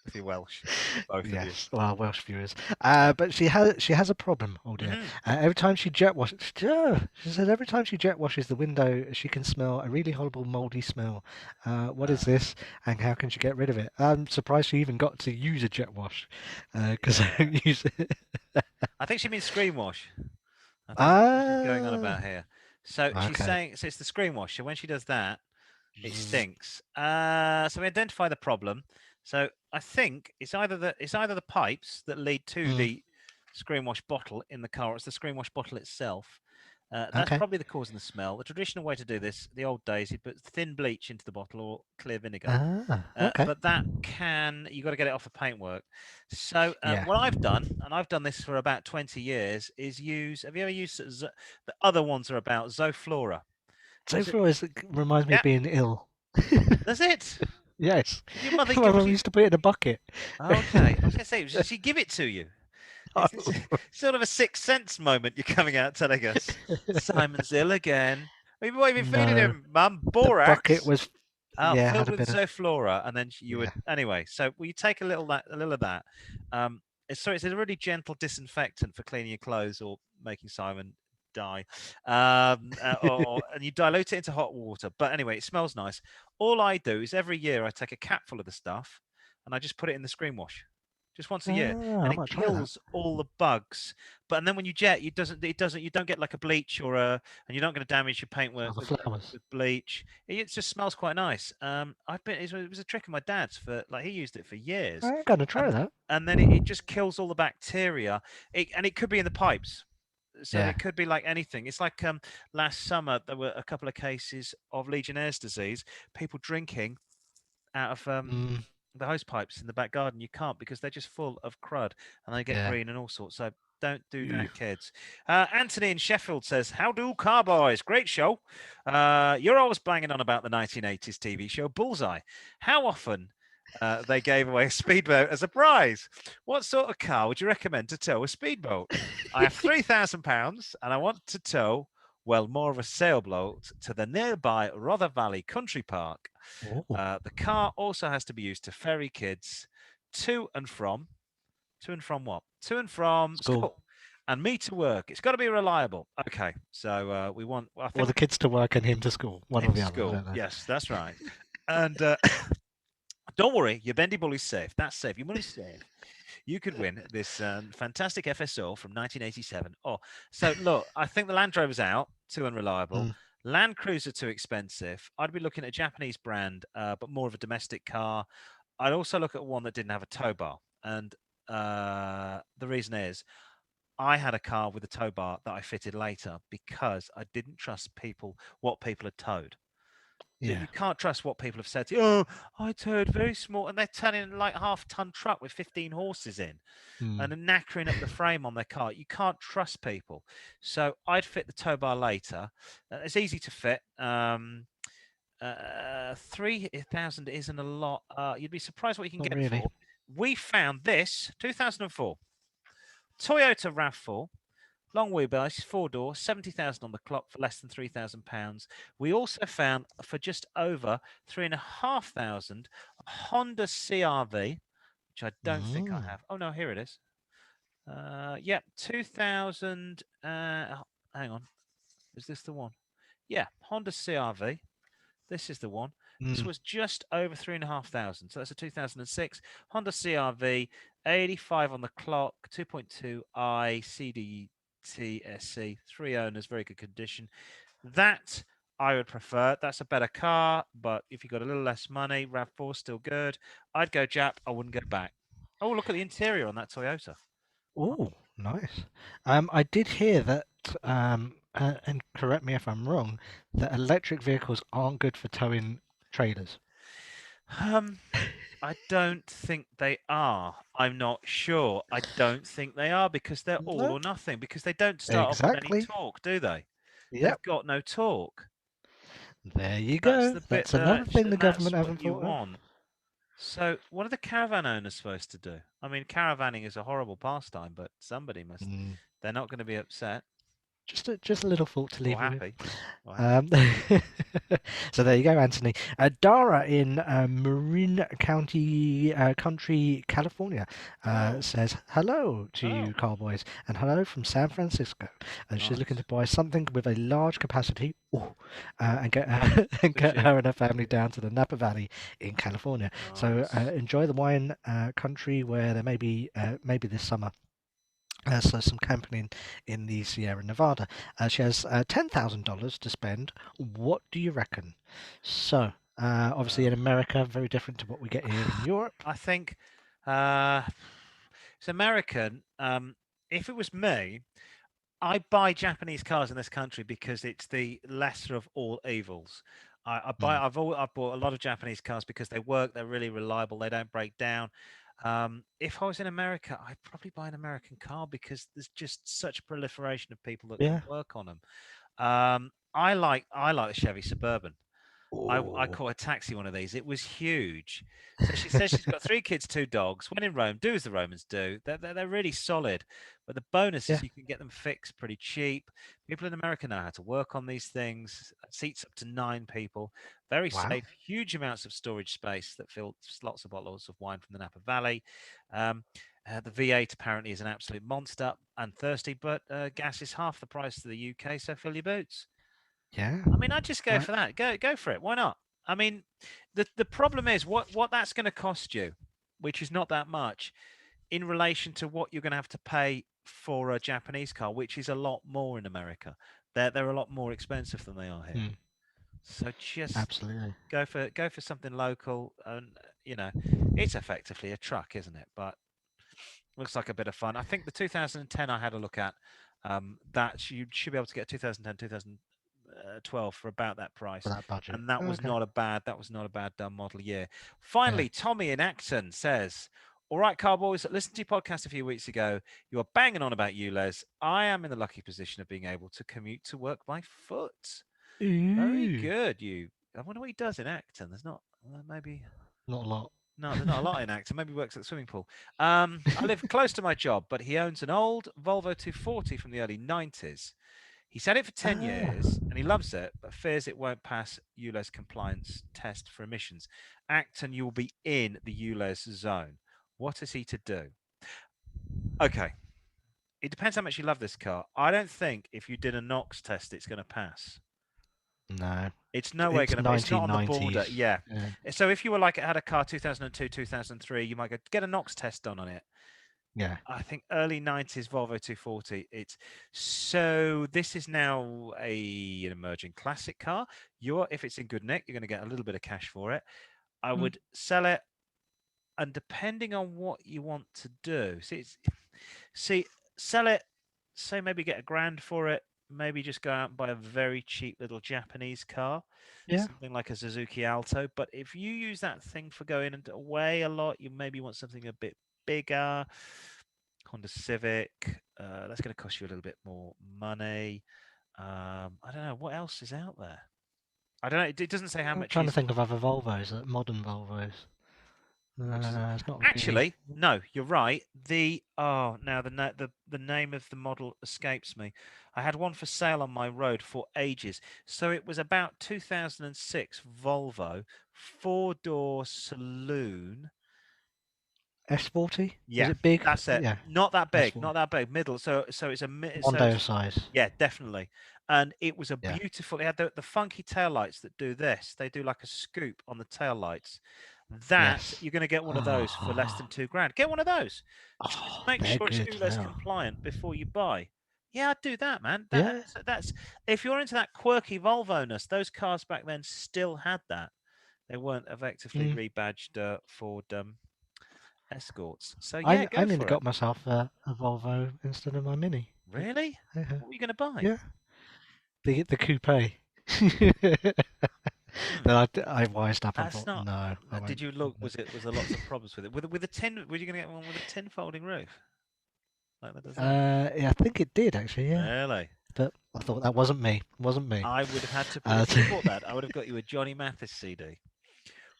Speaker 1: if you're Welsh, both of you.
Speaker 2: Yes, well, Welsh viewers.
Speaker 1: Uh,
Speaker 2: But she has a problem. Oh dear.
Speaker 1: mhm.
Speaker 2: Every time she jet washes, she said every time she jet washes the window, she can smell a really horrible mouldy smell. What is
Speaker 1: Uh,
Speaker 2: this, and how can she get rid of it? I'm surprised she even got to use a jet wash, because I
Speaker 1: yeah.
Speaker 2: don't use it.
Speaker 1: I think she means screen wash. I think that's what she's going on
Speaker 2: Ah,
Speaker 1: about here. So she's
Speaker 2: okay.
Speaker 1: saying, so it's the screen wash. So when she does that, it
Speaker 2: Zzz.
Speaker 1: stinks. So we identify the problem. So I think it's either the pipes that lead to
Speaker 2: Mm,
Speaker 1: the screen wash bottle in the car, or it's the screen wash bottle itself. That's
Speaker 2: okay.
Speaker 1: probably the cause of the smell. The traditional way to do this, the old days, you put thin bleach into the bottle or clear vinegar.
Speaker 2: Okay.
Speaker 1: But that can you got to get it off the paintwork. So
Speaker 2: Yeah.
Speaker 1: what I've done, and I've done this for about 20 years, is use. Have you ever used the other ones are about Zoflora?
Speaker 2: So
Speaker 1: Is it?
Speaker 2: far, it reminds me of
Speaker 1: Yeah,
Speaker 2: being ill.
Speaker 1: that's it.
Speaker 2: Yes.
Speaker 1: Did your mother
Speaker 2: My
Speaker 1: give
Speaker 2: mum
Speaker 1: you?
Speaker 2: used to put it in a bucket.
Speaker 1: Okay, I was going to say, did she give it to you? Is this sort of a sixth sense moment you're coming out telling us? Simon's ill again. What have you been feeding
Speaker 2: No,
Speaker 1: him, Mum?
Speaker 2: the bucket
Speaker 1: Borax.
Speaker 2: was,
Speaker 1: Oh,
Speaker 2: yeah,
Speaker 1: filled
Speaker 2: had a
Speaker 1: with
Speaker 2: bit of,
Speaker 1: Zoflora, and then you
Speaker 2: yeah.
Speaker 1: would anyway. So will you take a little of that? It's a really gentle disinfectant for cleaning your clothes or making Simon die. And you dilute it into hot water. But anyway, it smells nice. All I do is every year I take a capful of the stuff, and I just put it in the screen wash, just once a year,
Speaker 2: Ah,
Speaker 1: and
Speaker 2: I
Speaker 1: it
Speaker 2: might try that.
Speaker 1: kills all the bugs. But and then when you jet, it doesn't you don't get like a bleach and you're not going to damage your
Speaker 2: Oh,
Speaker 1: paintwork
Speaker 2: the
Speaker 1: with
Speaker 2: flowers.
Speaker 1: bleach. It just smells quite nice. It was a trick of my dad's for like he used it for years,
Speaker 2: I'm gonna try
Speaker 1: and
Speaker 2: that.
Speaker 1: and then it just kills all the bacteria. And it could be in the pipes, so
Speaker 2: Yeah.
Speaker 1: it could be like anything. It's like last summer there were a couple of cases of Legionnaire's disease. People drinking out of
Speaker 2: Mm,
Speaker 1: the hose pipes in the back garden. You can't because they're just full of crud and they get
Speaker 2: yeah.
Speaker 1: green and all sorts. So don't do
Speaker 2: Ew.
Speaker 1: that, kids. Anthony in Sheffield says, "How do Car-Boyz? Great show. You're always banging on about the 1980s TV show Bullseye. How often they gave away a speedboat as a prize? What sort of car would you recommend to tow a speedboat? I have £3,000 and I want to tow." Well, more of a sailboat to the nearby Rother Valley Country Park.
Speaker 2: Oh,
Speaker 1: The car also has to be used to ferry kids to and from. To and from what? To and from
Speaker 2: school.
Speaker 1: school. And me to work. It's got to be reliable. Okay, so we want. I
Speaker 2: Or
Speaker 1: think
Speaker 2: the kids to work and him to school. One
Speaker 1: him
Speaker 2: or
Speaker 1: to
Speaker 2: the other. I
Speaker 1: school.
Speaker 2: don't know.
Speaker 1: Yes, that's right. And don't worry, your bendy bully's safe. That's safe. Your money's safe. You could win this fantastic FSO from 1987. Oh, so look, I think the Land Rover's out, too unreliable.
Speaker 2: Mm,
Speaker 1: Land Cruiser too expensive. I'd be looking at a Japanese brand, but more of a domestic car. I'd also look at one that didn't have a tow bar, and the reason is I had a car with a tow bar that I fitted later because I didn't trust what people had towed.
Speaker 2: yeah.
Speaker 1: You can't trust what people have said to you. Oh, I towed very small, and they're turning like half-ton truck with 15 horses in
Speaker 2: Mm,
Speaker 1: and are knackering up the frame on their car. You can't trust people. So I'd fit the tow bar later. It's easy to fit. 3,000 isn't a lot. You'd be surprised what you can
Speaker 2: not
Speaker 1: get
Speaker 2: really.
Speaker 1: for. We found this 2004 Toyota RAV4, long wheelbase, four door, 70,000 on the clock for less than £3,000. We also found for just over 3,500 a Honda CRV, which I don't think I
Speaker 2: Mm,
Speaker 1: have. Oh no, here it is. Yep, 2000. Hang on, is this the one? Yeah, Honda CRV. This is the one. This
Speaker 2: mm,
Speaker 1: was just over 3,500. So that's a 2006 Honda CRV, 85 on the clock, 2.2i CDTSC, three owners, very good condition. That I would prefer. That's a better car, but if you got a little less money, RAV4 still good. I'd go Jap. I wouldn't go back. Oh, look at the interior on that Toyota.
Speaker 2: Oh, nice. I did hear that, and correct me if I'm wrong, that electric vehicles aren't good for towing trailers.
Speaker 1: Um, I don't think they are. I'm not sure. I don't think they are because they're all
Speaker 2: No,
Speaker 1: or nothing. Because they don't start off with any
Speaker 2: exactly.
Speaker 1: torque, do they? They've
Speaker 2: Yep.
Speaker 1: got no torque.
Speaker 2: There you
Speaker 1: That's
Speaker 2: go.
Speaker 1: the bit
Speaker 2: That's
Speaker 1: that
Speaker 2: another thing
Speaker 1: actually,
Speaker 2: the
Speaker 1: and that's
Speaker 2: government
Speaker 1: what
Speaker 2: haven't
Speaker 1: you
Speaker 2: thought of.
Speaker 1: want. So, what are the caravan owners supposed to do? I mean, caravanning is a horrible pastime, but somebody must.
Speaker 2: Mm,
Speaker 1: They're not going to be upset
Speaker 2: just a little thought to
Speaker 1: or
Speaker 2: leave you with.
Speaker 1: happy. Or happy.
Speaker 2: Um, so there you go, Anthony. Dara in Marin County, Country, California,
Speaker 1: Oh,
Speaker 2: says hello to
Speaker 1: oh,
Speaker 2: you, Car-Boyz, and hello from San Francisco. And she's looking
Speaker 1: nice.
Speaker 2: to buy something with a large capacity, and get her, and
Speaker 1: Does
Speaker 2: get
Speaker 1: she?
Speaker 2: her and her family down to the Napa Valley in California. So
Speaker 1: Nice.
Speaker 2: enjoy the wine country where there may be maybe this summer. So some camping in the Sierra Nevada. She has $10,000 to spend. What do you reckon? So obviously in
Speaker 1: Um,
Speaker 2: America, very different to what we get here in Europe.
Speaker 1: I think uh, it's American. If it was me, I buy Japanese cars in this country because it's the lesser of all evils. I buy.
Speaker 2: Mm,
Speaker 1: I've bought a lot of Japanese cars because they work. They're really reliable. They don't break down. If I was in America, I'd probably buy an American car because there's just such a proliferation of people that can
Speaker 2: yeah.
Speaker 1: work on them. I like the Chevy Suburban. I
Speaker 2: Oh.
Speaker 1: caught a taxi one of these. It was huge. So she says she's got 3 kids, 2 dogs. When in Rome, do as the Romans do. They're really solid. But the bonus
Speaker 2: Yeah.
Speaker 1: is you can get them fixed pretty cheap. People in America know how to work on these things. Seats up to 9 people. Very
Speaker 2: Wow.
Speaker 1: safe. Huge amounts of storage space that fills lots of bottles of wine from the Napa Valley. Um, the V8 apparently is an absolute monster and thirsty, but gas is half the price of the UK. So fill your boots.
Speaker 2: Yeah.
Speaker 1: I mean, I'd just go
Speaker 2: Right.
Speaker 1: for that. Go for it. Why not? I mean, the problem is what that's going to cost you, which is not that much in relation to what you're going to have to pay for a Japanese car, which is a lot more in America. They're a lot more expensive than they are here.
Speaker 2: Mm,
Speaker 1: So just
Speaker 2: absolutely.
Speaker 1: go for something local, and it's effectively a truck, isn't it? But looks like a bit of fun. I think the 2010 I had a look at, that you should be able to get 2010, 2012 for about that
Speaker 2: For
Speaker 1: price,
Speaker 2: that budget.
Speaker 1: and that was
Speaker 2: Okay.
Speaker 1: not a bad model year.
Speaker 2: Yeah.
Speaker 1: Finally, Tommy in Acton says, "All right, Car-Boyz, listened to your podcast a few weeks ago. You are banging on about ULEZ. I am in the lucky position of being able to commute to work by foot. Very
Speaker 2: Ooh.
Speaker 1: good, you. I wonder what he does in Acton. There's not maybe."
Speaker 2: Not a lot.
Speaker 1: No, there's not a lot in Acton. Maybe he works at the swimming pool. I live close to my job, but he owns an old Volvo 240 from the early 90s. He's had it for 10
Speaker 2: Ah.
Speaker 1: years and he loves it, but fears it won't pass ULEZ compliance test for emissions. Acton, you will be in the ULEZ zone. What is he to do? Okay, it depends how much you love this car. I don't think if you did a NOx test, it's going to pass.
Speaker 2: No.
Speaker 1: It's no way
Speaker 2: It's
Speaker 1: going to. It's not on the border.
Speaker 2: 1990s.
Speaker 1: Yeah.
Speaker 2: Yeah.
Speaker 1: So if you were like had a car 2002, 2003, you might go get a NOx test done on it.
Speaker 2: Yeah.
Speaker 1: I think early 90s Volvo 240. It's so this is now an emerging classic car. If it's in good nick, you're going to get a little bit of cash for it. I
Speaker 2: Mm,
Speaker 1: would sell it, and depending on what you want to do, see, sell it. Say maybe get $1,000 for it. Maybe just go out and buy a very cheap little Japanese car,
Speaker 2: yeah.
Speaker 1: something like a Suzuki Alto. But if you use that thing for going and away a lot, you maybe want something a bit bigger. Honda Civic. That's going to cost you a little bit more money. I don't know what else is out there. I don't know. It doesn't say how
Speaker 2: I'm
Speaker 1: much
Speaker 2: trying to
Speaker 1: he's.
Speaker 2: think of other Volvos, modern Volvos.
Speaker 1: Which is
Speaker 2: It's not really.
Speaker 1: actually no. You're right. Now the name of the model escapes me. I had one for sale on my road for ages. So it was about 2006 Volvo 4-door saloon.
Speaker 2: S40? Is
Speaker 1: Yeah,
Speaker 2: it big?
Speaker 1: that's it.
Speaker 2: Yeah,
Speaker 1: Not that big,
Speaker 2: S40.
Speaker 1: not that big. Middle. So it's a so
Speaker 2: Mondo size.
Speaker 1: yeah, definitely. And it was a
Speaker 2: Yeah.
Speaker 1: beautiful. It had the funky taillights that do this. They do like a scoop on the taillights. That
Speaker 2: Yes.
Speaker 1: you're going to get one of those for less than $2,000. Get one of those. Just
Speaker 2: Oh,
Speaker 1: make
Speaker 2: they're
Speaker 1: sure it's
Speaker 2: good. They
Speaker 1: ULEZ
Speaker 2: are.
Speaker 1: compliant before you buy. Yeah, I'd do that, man.
Speaker 2: Yeah.
Speaker 1: That's if you're into that quirky Volvo-ness, those cars back then still had that. They weren't effectively
Speaker 2: Mm.
Speaker 1: rebadged Ford Escorts. So yeah,
Speaker 2: I
Speaker 1: go
Speaker 2: nearly
Speaker 1: for it.
Speaker 2: got myself a Volvo instead of my Mini. But,
Speaker 1: Really?
Speaker 2: yeah.
Speaker 1: What were you going to buy?
Speaker 2: Yeah. The coupe.
Speaker 1: Hmm.
Speaker 2: Then I wised up and
Speaker 1: That's
Speaker 2: thought,
Speaker 1: not.
Speaker 2: no, I
Speaker 1: Did
Speaker 2: won't.
Speaker 1: you look? Was there lots of problems with it? With a tin? Were you going to get one with a tin folding roof? Like that does that?
Speaker 2: Yeah, I think it did actually. Yeah,
Speaker 1: Really?
Speaker 2: but I thought that wasn't me. Wasn't me.
Speaker 1: I would have had to.
Speaker 2: Uh,
Speaker 1: If you bought that, I would have got you a Johnny Mathis CD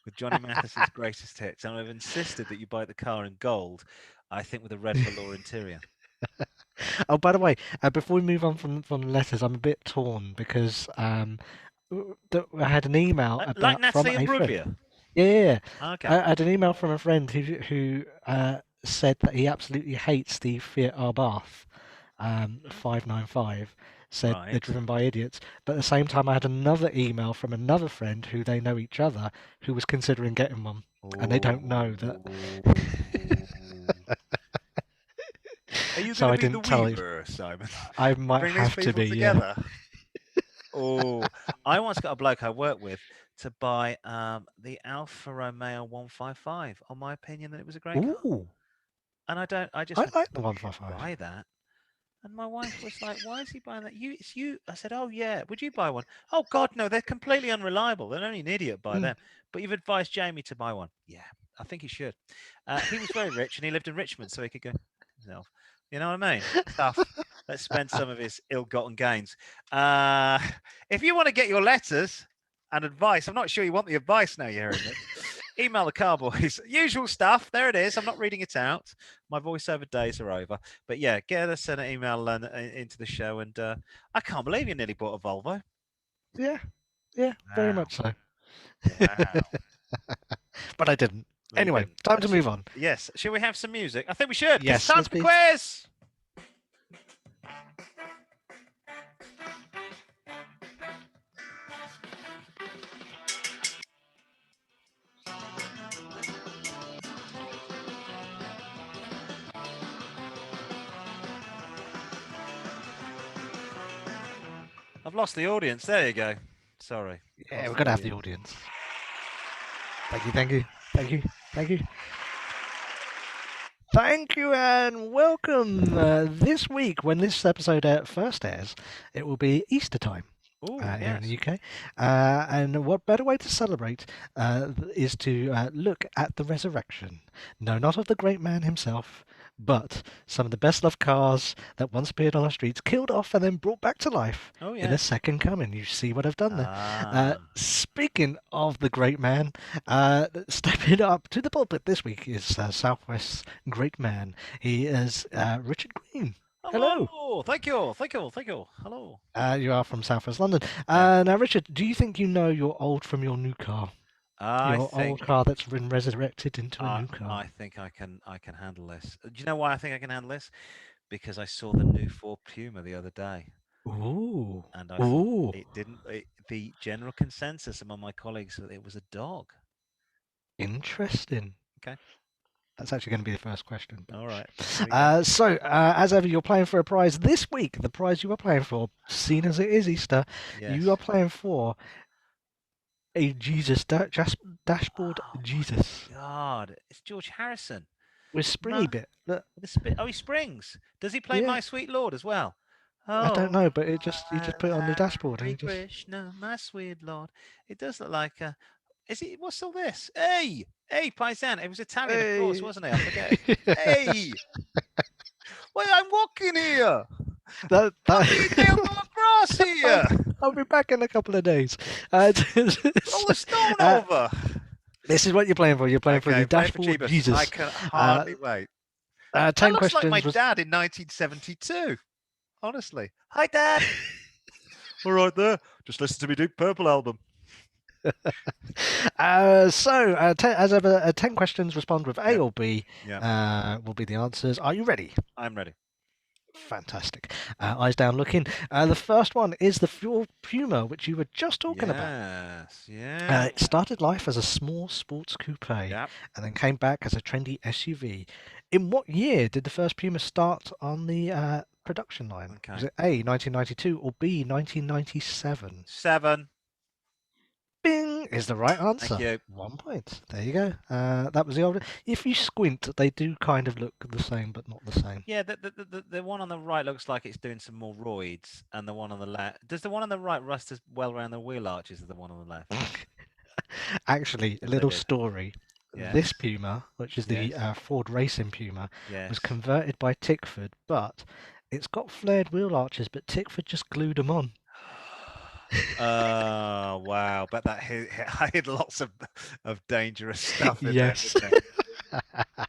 Speaker 1: with Johnny Mathis's greatest hits, and I've insisted that you buy the car in gold. I think with a red velour interior.
Speaker 2: oh, by the way, before we move on from the letters, I'm a bit torn because I had an email
Speaker 1: Like
Speaker 2: about from
Speaker 1: Natalie
Speaker 2: a friend.
Speaker 1: Imbruglia.
Speaker 2: Yeah, yeah, yeah.
Speaker 1: Okay.
Speaker 2: I had an email from a friend who said that he absolutely hates the Fiat Abarth 595. Said they're
Speaker 1: Right.
Speaker 2: driven by idiots. But at the same time, I had another email from another friend who they know each other who was considering getting one, and they don't know that.
Speaker 1: Are you going
Speaker 2: So
Speaker 1: to
Speaker 2: I
Speaker 1: be the
Speaker 2: didn't tell you.
Speaker 1: Weaver, Simon?
Speaker 2: I might
Speaker 1: Bring these
Speaker 2: have to
Speaker 1: people
Speaker 2: be, yeah.
Speaker 1: together. Oh, I once got a bloke I worked with to buy the Alfa Romeo 155 on my opinion that it was a great car.
Speaker 2: Ooh,
Speaker 1: And I just
Speaker 2: I
Speaker 1: went,
Speaker 2: like the
Speaker 1: you should
Speaker 2: 155.
Speaker 1: buy that. And my wife was like, why is he buying that? It's you. I said, oh, yeah. Would you buy one? Oh, God, no. They're completely unreliable. They're only an idiot buy
Speaker 2: Mm.
Speaker 1: them. But you've advised Jamie to buy one. Yeah, I think he should. He was very rich and he lived in Richmond, so he could go himself. You know what I mean? Stuff. Let's spend some of his ill-gotten gains. If you want to get your letters and advice, I'm not sure you want the advice now you're hearing this. Email the Car-Boyz. Usual stuff. There it is. I'm not reading it out. My voiceover days are over. But yeah, get us an email into the show. And I can't believe you nearly bought a Volvo.
Speaker 2: Yeah, yeah, very
Speaker 1: Wow.
Speaker 2: much so.
Speaker 1: Wow.
Speaker 2: But I didn't.
Speaker 1: No, you
Speaker 2: Anyway,
Speaker 1: didn't.
Speaker 2: time to move on.
Speaker 1: Yes. Should we have some music? I think we should, because it's
Speaker 2: Yes,
Speaker 1: time
Speaker 2: let's
Speaker 1: for the
Speaker 2: be.
Speaker 1: quiz. I've lost the audience. There you go. Sorry.
Speaker 2: Yeah,
Speaker 1: Lost
Speaker 2: we're gonna have the audience. Thank you, thank you, thank you, thank you. Thank you and welcome. This week, when this episode first airs, it will be Easter time.
Speaker 1: Ooh,
Speaker 2: Here in
Speaker 1: yes.
Speaker 2: the UK. And what better way to celebrate is to look at the resurrection. No, not of the great man himself, but some of the best loved cars that once appeared on our streets, killed off and then brought back to life
Speaker 1: Oh,
Speaker 2: in a
Speaker 1: yes.
Speaker 2: second coming. You see what I've done there.
Speaker 1: Ah.
Speaker 2: Speaking of the great man, stepping up to the pulpit this week is Southwest's great man. He is Richard Green. Hello.
Speaker 1: Thank you. Thank you. Thank you. Hello.
Speaker 2: You are from Southwest London.
Speaker 1: Yeah.
Speaker 2: Now, Richard, do you think you know you're old from your new car?
Speaker 1: I
Speaker 2: Your
Speaker 1: think
Speaker 2: old car that's been resurrected into a new car.
Speaker 1: I think I can handle this. Do you know why I think I can handle this? Because I saw the new Ford Puma the other day,
Speaker 2: Ooh.
Speaker 1: and I
Speaker 2: Ooh.
Speaker 1: thought it didn't. The general consensus among my colleagues that it was a dog.
Speaker 2: Interesting.
Speaker 1: Okay.
Speaker 2: That's actually going to be the first question.
Speaker 1: All right. There we go.
Speaker 2: So, as ever, you're playing for a prize this week. The prize you are playing for, seen as it is Easter,
Speaker 1: Yes.
Speaker 2: you are playing for a Jesus dashboard.
Speaker 1: Oh,
Speaker 2: Jesus
Speaker 1: God, it's George Harrison.
Speaker 2: with springy
Speaker 1: Ma-
Speaker 2: bit. Look,
Speaker 1: Oh, he springs. Does he play
Speaker 2: Yeah.
Speaker 1: My Sweet Lord as well?
Speaker 2: I don't
Speaker 1: Oh,
Speaker 2: know, but you just put it on the dashboard and
Speaker 1: Hare
Speaker 2: you just.
Speaker 1: Krishna, my sweet Lord. It does look like a. Is it? What's all this? Hey, Paisan. It was Italian, of course,
Speaker 2: Hey.
Speaker 1: wasn't he? I forget. Hey, wait, I'm walking here.
Speaker 2: that,
Speaker 1: Nailed on the grass here.
Speaker 2: I'll be back in a couple of days.
Speaker 1: Roll the stone over.
Speaker 2: This is what you're playing for. You're playing for
Speaker 1: Okay,
Speaker 2: the
Speaker 1: playing for
Speaker 2: dashboard
Speaker 1: Jeebus.
Speaker 2: Jesus.
Speaker 1: I can hardly wait.
Speaker 2: 10
Speaker 1: That looks
Speaker 2: questions.
Speaker 1: like my dad in 1972. Honestly. Hi, Dad. All right there. Just listen to me Deep Purple album.
Speaker 2: As ever, 10 questions. Respond with A or B.
Speaker 1: Yeah.
Speaker 2: Will be the answers. Are you ready?
Speaker 1: I'm ready.
Speaker 2: Fantastic. Eyes down looking. The first one is the Ford Puma, which you were just talking about.
Speaker 1: Yes, yeah.
Speaker 2: It started life as a small sports coupe
Speaker 1: Yep.
Speaker 2: and then came back as a trendy SUV. In what year did the first Puma start on the production line?
Speaker 1: Okay.
Speaker 2: Was it A, 1992, or B, 1997?
Speaker 1: 7.
Speaker 2: Bing is the right answer.
Speaker 1: Thank you.
Speaker 2: 1 point. There you go. That was the old. If you squint, they do kind of look the same, but not the same.
Speaker 1: Yeah, the one on the right looks like it's doing some more roids, and the one on the left, does the one on the right rust as well around the wheel arches as the one on the left?
Speaker 2: Actually, a
Speaker 1: Yes, they
Speaker 2: little
Speaker 1: do.
Speaker 2: story.
Speaker 1: Yes.
Speaker 2: This Puma, which is the
Speaker 1: Yes.
Speaker 2: Ford Racing Puma,
Speaker 1: Yes.
Speaker 2: was converted by Tickford, but it's got flared wheel arches, but Tickford just glued them on.
Speaker 1: Oh wow! Bet that hid lots of dangerous stuff in
Speaker 2: Yes.
Speaker 1: there. Didn't it?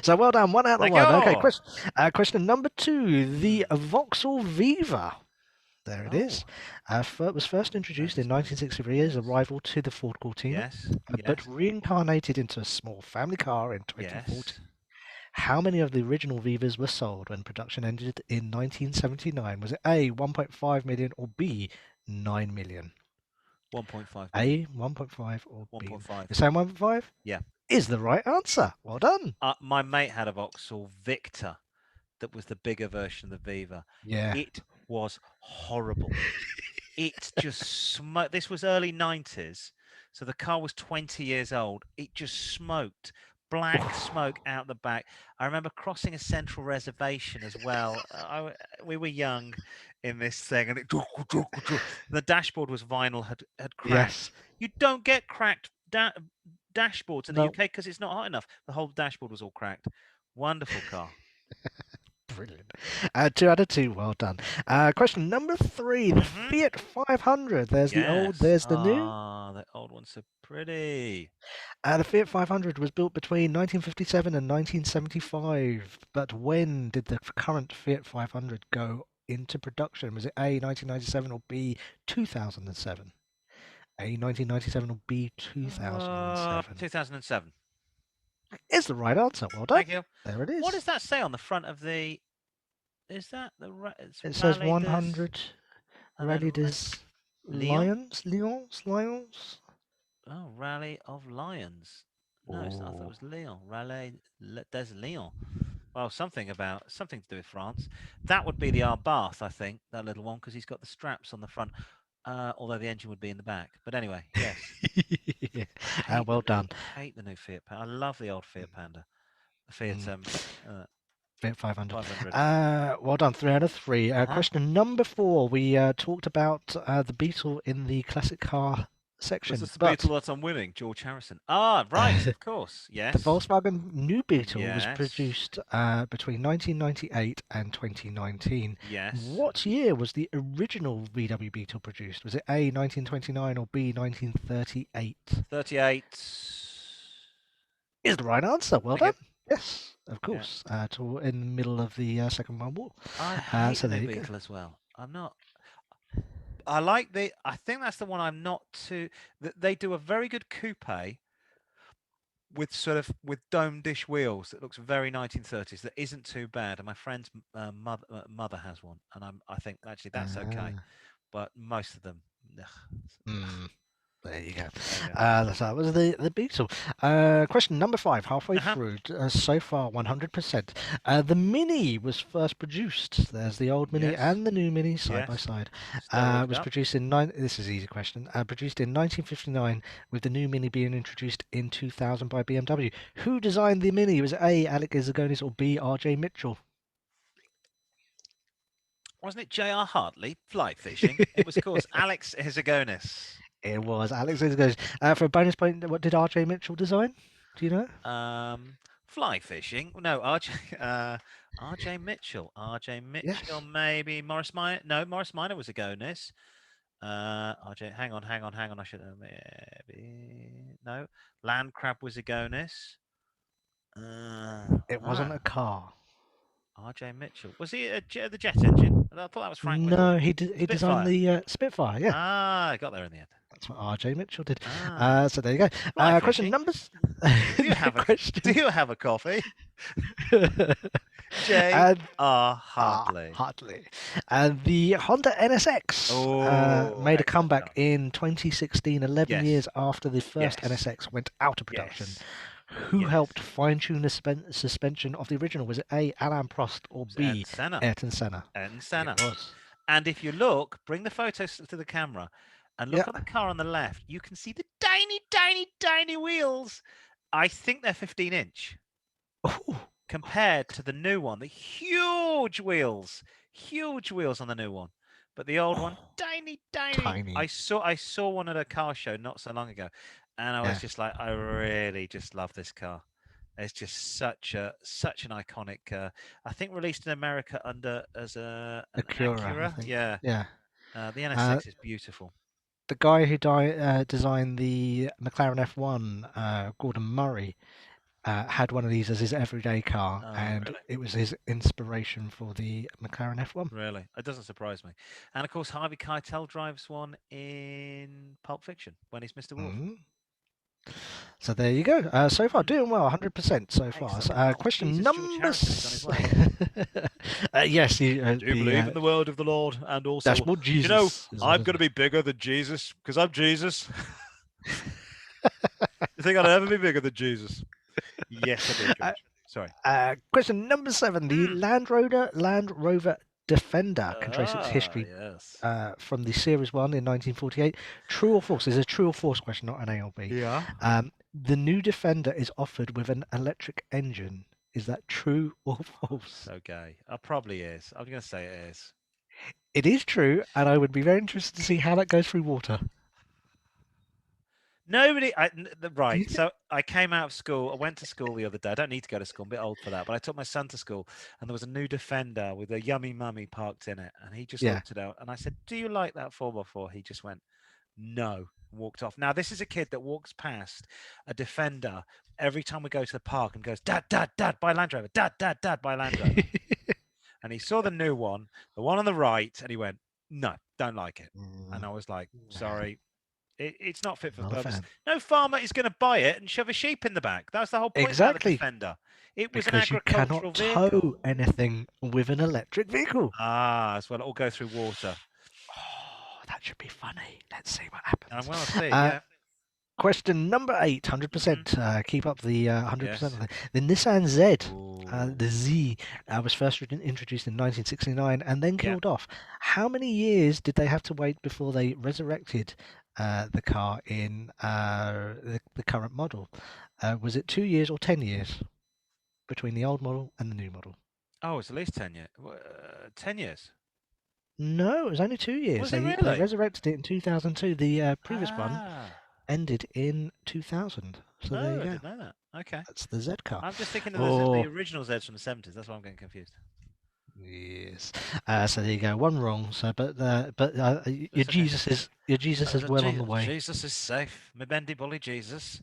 Speaker 2: So well done, 1 out of
Speaker 1: Thank
Speaker 2: 1. Okay,
Speaker 1: you.
Speaker 2: question number 2. The Vauxhall Viva. There it is. Was first introduced in 1963 as a rival to the Ford Cortina,
Speaker 1: Yes.
Speaker 2: but reincarnated into a small family car in 2014.
Speaker 1: Yes.
Speaker 2: How many of the original Vivas were sold when production ended in 1979? Was it A, 1.5 million, or B, 9 million?
Speaker 1: 1.5
Speaker 2: A, 1.5, or B?
Speaker 1: 1.5.
Speaker 2: You're saying 1.5?
Speaker 1: Yeah.
Speaker 2: Is the right answer. Well done.
Speaker 1: My mate had a Vauxhall Victor that was the bigger version of the Viva.
Speaker 2: Yeah.
Speaker 1: It was horrible. It just smoked. This was early 90s, so the car was 20 years old. It just smoked. Black smoke out the back. I remember crossing a central reservation as well. We were young in this thing, and the dashboard was vinyl, had cracked.
Speaker 2: Yes.
Speaker 1: You don't get cracked dashboards in the
Speaker 2: No.
Speaker 1: UK because it's not hot enough. The whole dashboard was all cracked. Wonderful car.
Speaker 2: Brilliant. 2 out of 2. Well done. Question number 3. The Fiat 500. There's the old, there's the new.
Speaker 1: Ah, the old one's so pretty.
Speaker 2: The Fiat 500 was built between 1957 and 1975. But when did the current Fiat 500 go into production? Was it A, 1997, or B, 2007? A, 1997, or B, 2007?
Speaker 1: 2007.
Speaker 2: Is the right answer. Well done.
Speaker 1: Thank you.
Speaker 2: There it is.
Speaker 1: What does that say on the front of the? Is that the?
Speaker 2: It says 100 Rally des Lions.
Speaker 1: Oh, Rally of Lions. No, it's not. I thought it was Lyon. Rally des Lions. Well, something to do with France. That would be the Arbath, I think, that little one, because he's got the straps on the front. Although the engine would be in the back. But anyway, yes.
Speaker 2: Well done.
Speaker 1: I hate the new Fiat Panda. I love the old Fiat Panda. The Fiat
Speaker 2: Fiat 500. Well done. 3 out of 3. Question number 4. We talked about the Beetle in the classic car section.
Speaker 1: Was this the Beetle that I'm winning? George Harrison. Ah, right, of course. Yes.
Speaker 2: The Volkswagen New Beetle was produced between 1998 and 2019.
Speaker 1: Yes.
Speaker 2: What year was the original VW Beetle produced? Was it A, 1929, or B, 1938?
Speaker 1: 38.
Speaker 2: Is the right answer. Well done. Yes, of course. In the middle of the Second World War.
Speaker 1: I hate the new Beetle as well. I'm not. I like the. I think that's the one I'm not too. They do a very good coupe with dome dish wheels that looks very 1930s. That isn't too bad. And my friend's mother has one, and I think actually that's okay. But most of them.
Speaker 2: There you go. That was the Beetle. Question number 5, halfway through. So far, 100%. The Mini was first produced. There's the old Mini and the new Mini side by side. Was produced in This is an easy question. Produced in 1959, with the new Mini being introduced in 2000 by BMW. Who designed the Mini? Was it A, Alex Izagonis, or B, R.J. Mitchell?
Speaker 1: Wasn't it J.R. Hartley fly fishing? It was, of course, Alex Izagonis.
Speaker 2: It was Alex Izagonis. For a bonus point, what did R.J. Mitchell design? Do you know?
Speaker 1: Fly fishing. No, R.J. Mitchell. R.J. Mitchell, maybe Morris Minor. No, Morris Minor was Agonis. R.J. Hang on. I should maybe no. Land Crab was Agonis.
Speaker 2: It wasn't a car.
Speaker 1: R.J. Mitchell. Was he the jet engine? I thought that was Frank.
Speaker 2: No, he designed the Spitfire. Yeah.
Speaker 1: I got there in the end.
Speaker 2: That's what R.J. Mitchell did. So there you go. Question numbers.
Speaker 1: Do you have a coffee? J.R. Hartley.
Speaker 2: And the Honda NSX made a comeback in 2016, 11 years after the first NSX went out of production. Who
Speaker 1: Yes.
Speaker 2: helped fine-tune the suspension of the original? Was it A. Alain Prost or
Speaker 1: Ayrton
Speaker 2: B.
Speaker 1: Senna.
Speaker 2: Ayrton Senna?
Speaker 1: Ayrton
Speaker 2: It
Speaker 1: Senna.
Speaker 2: was.
Speaker 1: And if you look, bring the photos to the camera and
Speaker 2: Yeah.
Speaker 1: look on the car on the left, you can see the tiny, tiny, tiny wheels. I think they're 15-inch
Speaker 2: Oh,
Speaker 1: compared to the new one. The huge wheels on the new one. But the old one,
Speaker 2: oh,
Speaker 1: tiny, tiny. I
Speaker 2: tiny.
Speaker 1: saw I saw one at a car show not so long ago, and I was
Speaker 2: Yeah.
Speaker 1: just like, I really just love this car. It's just such an iconic. I think released in America under as an
Speaker 2: Acura, I
Speaker 1: Acura.
Speaker 2: think.
Speaker 1: Yeah,
Speaker 2: Yeah.
Speaker 1: the
Speaker 2: Uh,
Speaker 1: NS6 is beautiful.
Speaker 2: the guy who designed the McLaren F1, Gordon Murray, had one of these as his everyday car,
Speaker 1: Oh,
Speaker 2: and
Speaker 1: really?
Speaker 2: it was his inspiration for the McLaren F1.
Speaker 1: Really? It doesn't surprise me. And of course, Harvey Keitel drives one in Pulp Fiction when he's Mr. Wolf.
Speaker 2: Mm. So there you go. So far,
Speaker 1: Mm,
Speaker 2: doing well, 100% so far.
Speaker 1: excellent.
Speaker 2: So,
Speaker 1: Oh,
Speaker 2: question
Speaker 1: Jesus, George
Speaker 2: number.
Speaker 1: Harrison is on his way.
Speaker 2: Yes,
Speaker 1: Do you believe in the word of the Lord? And also,
Speaker 2: that's what
Speaker 1: you know,
Speaker 2: Jesus is.
Speaker 1: I'm going to be bigger than Jesus because I'm Jesus. You think I'd ever be bigger than Jesus? Yes, I do,
Speaker 2: Uh,
Speaker 1: George. Sorry.
Speaker 2: Question number 7. The
Speaker 1: Mm.
Speaker 2: Land Rover Defender can trace its
Speaker 1: Ah,
Speaker 2: history
Speaker 1: yes.
Speaker 2: from the Series 1 in 1948. True or false? This is a true or false question, not an A or B.
Speaker 1: Yeah.
Speaker 2: The new Defender is offered with an electric engine. Is that true or false?
Speaker 1: So gay. Probably is. I'm going to say it is.
Speaker 2: It is true, and I would be very interested to see how that goes through water.
Speaker 1: Nobody, right. So I came out of school. I went to school the other day. I don't need to go to school. I'm a bit old for that. But I took my son to school, and there was a new Defender with a yummy mummy parked in it. And he just
Speaker 2: Yeah.
Speaker 1: looked it out. And I said, "Do you like that 4x4?" He just went, "No," and walked off. Now, this is a kid that walks past a Defender every time we go to the park and goes, "Dad, Dad, Dad, buy Land Rover. Dad, Dad, Dad, buy Land Rover." And he saw the new one, the one on the right, and he went, "No, don't like it." And I was like, "Sorry, it's not fit for
Speaker 2: Not a
Speaker 1: purpose.
Speaker 2: fan.
Speaker 1: No farmer is going to buy it and shove a sheep in the back. That's the whole point about the
Speaker 2: Exactly,
Speaker 1: Defender. It was an
Speaker 2: because you cannot
Speaker 1: agricultural vehicle.
Speaker 2: tow anything with an electric vehicle.
Speaker 1: Ah, as well, it'll go through water.
Speaker 2: Oh, that should be funny. Let's see what
Speaker 1: I
Speaker 2: happens.
Speaker 1: want to see,
Speaker 2: Uh,
Speaker 1: yeah.
Speaker 2: Question number 8,
Speaker 1: Hmm.
Speaker 2: 100%. Keep up the 100%
Speaker 1: Yes.
Speaker 2: of it. The Nissan Z,
Speaker 1: Ooh.
Speaker 2: the Z, was first introduced in 1969 and then
Speaker 1: Yeah.
Speaker 2: killed off. How many years did they have to wait before they resurrected the car in the current model? Was it 2 years or 10 years between the old model and the new model?
Speaker 1: Oh, it's at least 10 years. 10 years.
Speaker 2: No, it was only 2 years.
Speaker 1: Was it
Speaker 2: They
Speaker 1: really?
Speaker 2: resurrected it in 2002. The previous one
Speaker 1: Ah.
Speaker 2: ended in 2000. So there
Speaker 1: Oh,
Speaker 2: you
Speaker 1: I
Speaker 2: go.
Speaker 1: didn't know that. Okay.
Speaker 2: That's the Z car.
Speaker 1: I'm just thinking of the
Speaker 2: Oh,
Speaker 1: original Zeds from the 70s. That's why I'm getting confused.
Speaker 2: yes. So there you go. One wrong. So, your
Speaker 1: It's okay.
Speaker 2: Jesus is well on the way.
Speaker 1: Jesus is safe. My bendy bully Jesus.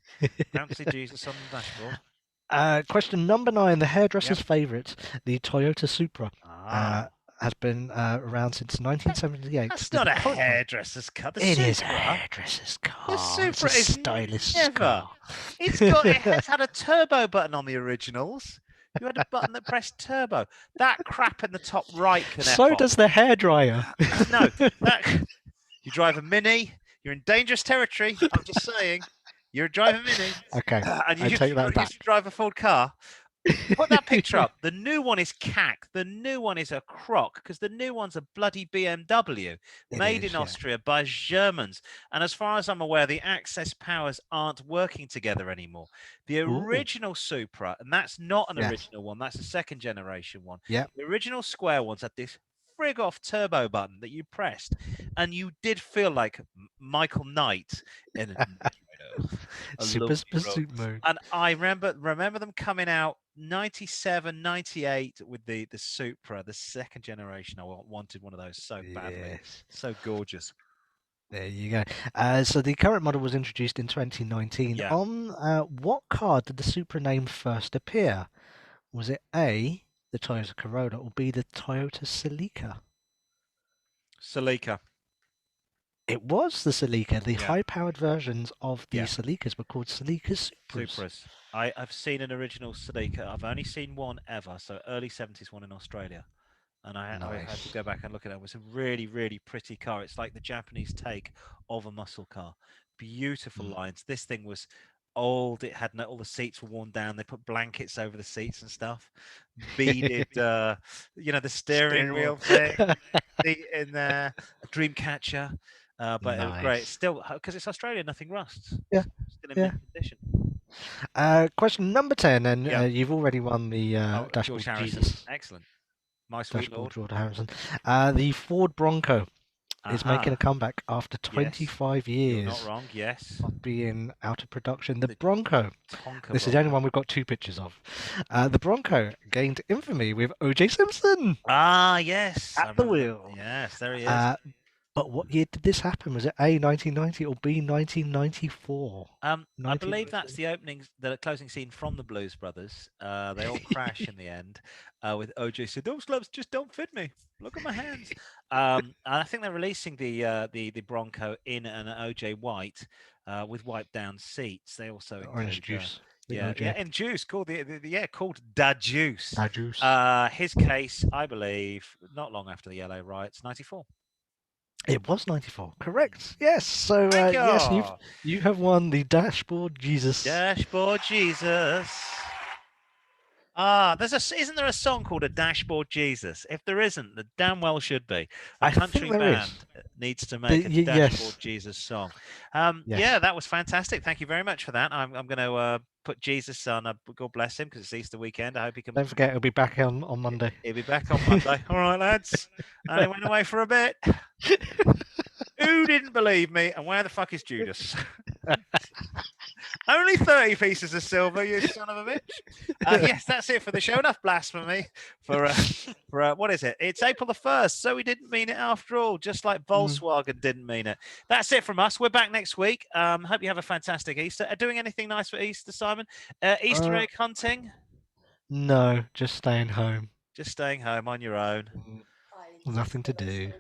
Speaker 1: Bouncy Jesus on the dashboard.
Speaker 2: Question number 9. The
Speaker 1: Yep.
Speaker 2: hairdresser's favourite, the Toyota Supra,
Speaker 1: Ah.
Speaker 2: has been around since 1978.
Speaker 1: That's
Speaker 2: The
Speaker 1: not a
Speaker 2: current one.
Speaker 1: hairdresser's car. The
Speaker 2: It is a
Speaker 1: Supra.
Speaker 2: hairdresser's
Speaker 1: The
Speaker 2: car. It's a
Speaker 1: Supra is
Speaker 2: stylish
Speaker 1: never.
Speaker 2: car.
Speaker 1: It has had a turbo button on the originals. You had a button that pressed turbo. That crap in the top right can F
Speaker 2: So
Speaker 1: off.
Speaker 2: does the hairdryer.
Speaker 1: No, you drive a Mini. You're in dangerous territory. I'm just saying. You're driving a Mini,
Speaker 2: Okay,
Speaker 1: and
Speaker 2: I take that
Speaker 1: you
Speaker 2: back.
Speaker 1: used to drive a Ford car. Put that picture up. The new one is cack. The new one is a crock because the new one's a bloody BMW
Speaker 2: It
Speaker 1: made
Speaker 2: is,
Speaker 1: in
Speaker 2: yeah.
Speaker 1: Austria by Germans. And as far as I'm aware, the access powers aren't working together anymore. The
Speaker 2: Ooh,
Speaker 1: original Supra, and that's not an
Speaker 2: yes.
Speaker 1: original one, that's a second generation one.
Speaker 2: Yep.
Speaker 1: The original square ones had this frig off turbo button that you pressed, and you did feel like Michael Knight in a
Speaker 2: Super
Speaker 1: lonely road.
Speaker 2: pursuit mode.
Speaker 1: And I remember them coming out 97, 98 with the Supra, the second generation. I wanted one of those so badly.
Speaker 2: Yes.
Speaker 1: So gorgeous.
Speaker 2: There you go. So the current model was introduced in 2019.
Speaker 1: Yeah.
Speaker 2: On what car did the Supra name first appear? Was it A, the Toyota Corolla, or B, the Toyota Celica?
Speaker 1: Celica.
Speaker 2: It was the Celica. The
Speaker 1: Yeah.
Speaker 2: high-powered versions of the
Speaker 1: Yeah.
Speaker 2: Celicas were called Celica Supras.
Speaker 1: Supras. I've seen an original Celica. I've only seen one ever, so early 70s one in Australia. And I had to
Speaker 2: Nice.
Speaker 1: go back and look at it. It was a really, really pretty car. It's like the Japanese take of a muscle car. Beautiful
Speaker 2: Mm.
Speaker 1: lines. This thing was old. It had all the seats were worn down. They put blankets over the seats and stuff. Beaded, the steering wheel thing. Seat in there, a dream catcher. But it was great.
Speaker 2: Nice.
Speaker 1: Still, because it's Australia, nothing rusts.
Speaker 2: Yeah,
Speaker 1: Still in
Speaker 2: yeah.
Speaker 1: mint condition.
Speaker 2: Question number 10, and
Speaker 1: Yeah.
Speaker 2: you've already won the
Speaker 1: George
Speaker 2: Dashboard
Speaker 1: Harrison.
Speaker 2: Jesus.
Speaker 1: Excellent. My sweet
Speaker 2: Dashboard
Speaker 1: lord.
Speaker 2: George Harrison. The Ford Bronco is making a comeback after 25
Speaker 1: You're
Speaker 2: years
Speaker 1: not wrong. Yes.
Speaker 2: of being out of production. The Bronco.
Speaker 1: Tonka
Speaker 2: This is the only one we've got 2 pictures of. The Bronco gained infamy with O.J. Simpson
Speaker 1: Ah, yes. I
Speaker 2: at the
Speaker 1: remember
Speaker 2: wheel.
Speaker 1: Yes, there he is.
Speaker 2: But what year did this happen? Was it A, 1990 or B, 1994?
Speaker 1: I believe that's the closing scene from the Blues Brothers. They all crash in the end with OJ said, "Those gloves just don't fit me. Look at my hands." And I think they're releasing the Bronco in an OJ white with wiped down seats. They also
Speaker 2: Orange
Speaker 1: include,
Speaker 2: juice.
Speaker 1: in juice called called Da Juice.
Speaker 2: Da Juice.
Speaker 1: His case, I believe, not long after the LA riots, 94.
Speaker 2: It was 94, correct? Yes. So yes,
Speaker 1: you.
Speaker 2: you have won the Dashboard Jesus.
Speaker 1: Dashboard Jesus. Isn't there a song called A Dashboard Jesus? If there isn't, there damn well should be. A country band needs to make a Dashboard Jesus song. Yeah, that was fantastic. Thank you very much for that. I'm going to put Jesus on. God bless him, because it's Easter weekend. I hope he can.
Speaker 2: Don't forget, he'll be back on Monday.
Speaker 1: He'll be back on Monday. All right, lads. And he went away for a bit. Who didn't believe me? And where the fuck is Judas? Only 30 pieces of silver, you son of a bitch. Yes, that's it for the show. Enough blasphemy for what is it? It's April the 1st, so we didn't mean it after all, just like Volkswagen didn't mean it. That's it from us. We're back next week. Hope you have a fantastic Easter. Doing anything nice for Easter, Simon? Easter egg hunting?
Speaker 2: No, just staying home.
Speaker 1: Just staying home on your own.
Speaker 2: Nothing to do.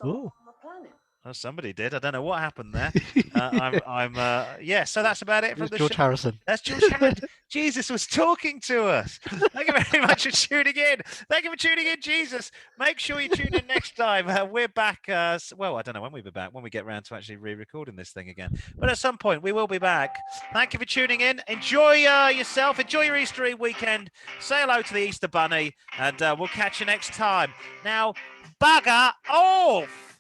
Speaker 2: Oh.
Speaker 1: Oh, somebody did. I don't know what happened there. So that's about it from
Speaker 2: George Harrison.
Speaker 1: That's George Harrison. Jesus was talking to us. Thank you very much for tuning in. Thank you for tuning in, Jesus. Make sure you tune in next time. We're back. I don't know when we'll be back, when we get around to actually re-recording this thing again. But at some point, we will be back. Thank you for tuning in. Enjoy yourself. Enjoy your Easter Eve weekend. Say hello to the Easter Bunny, and we'll catch you next time. Now, bugger off.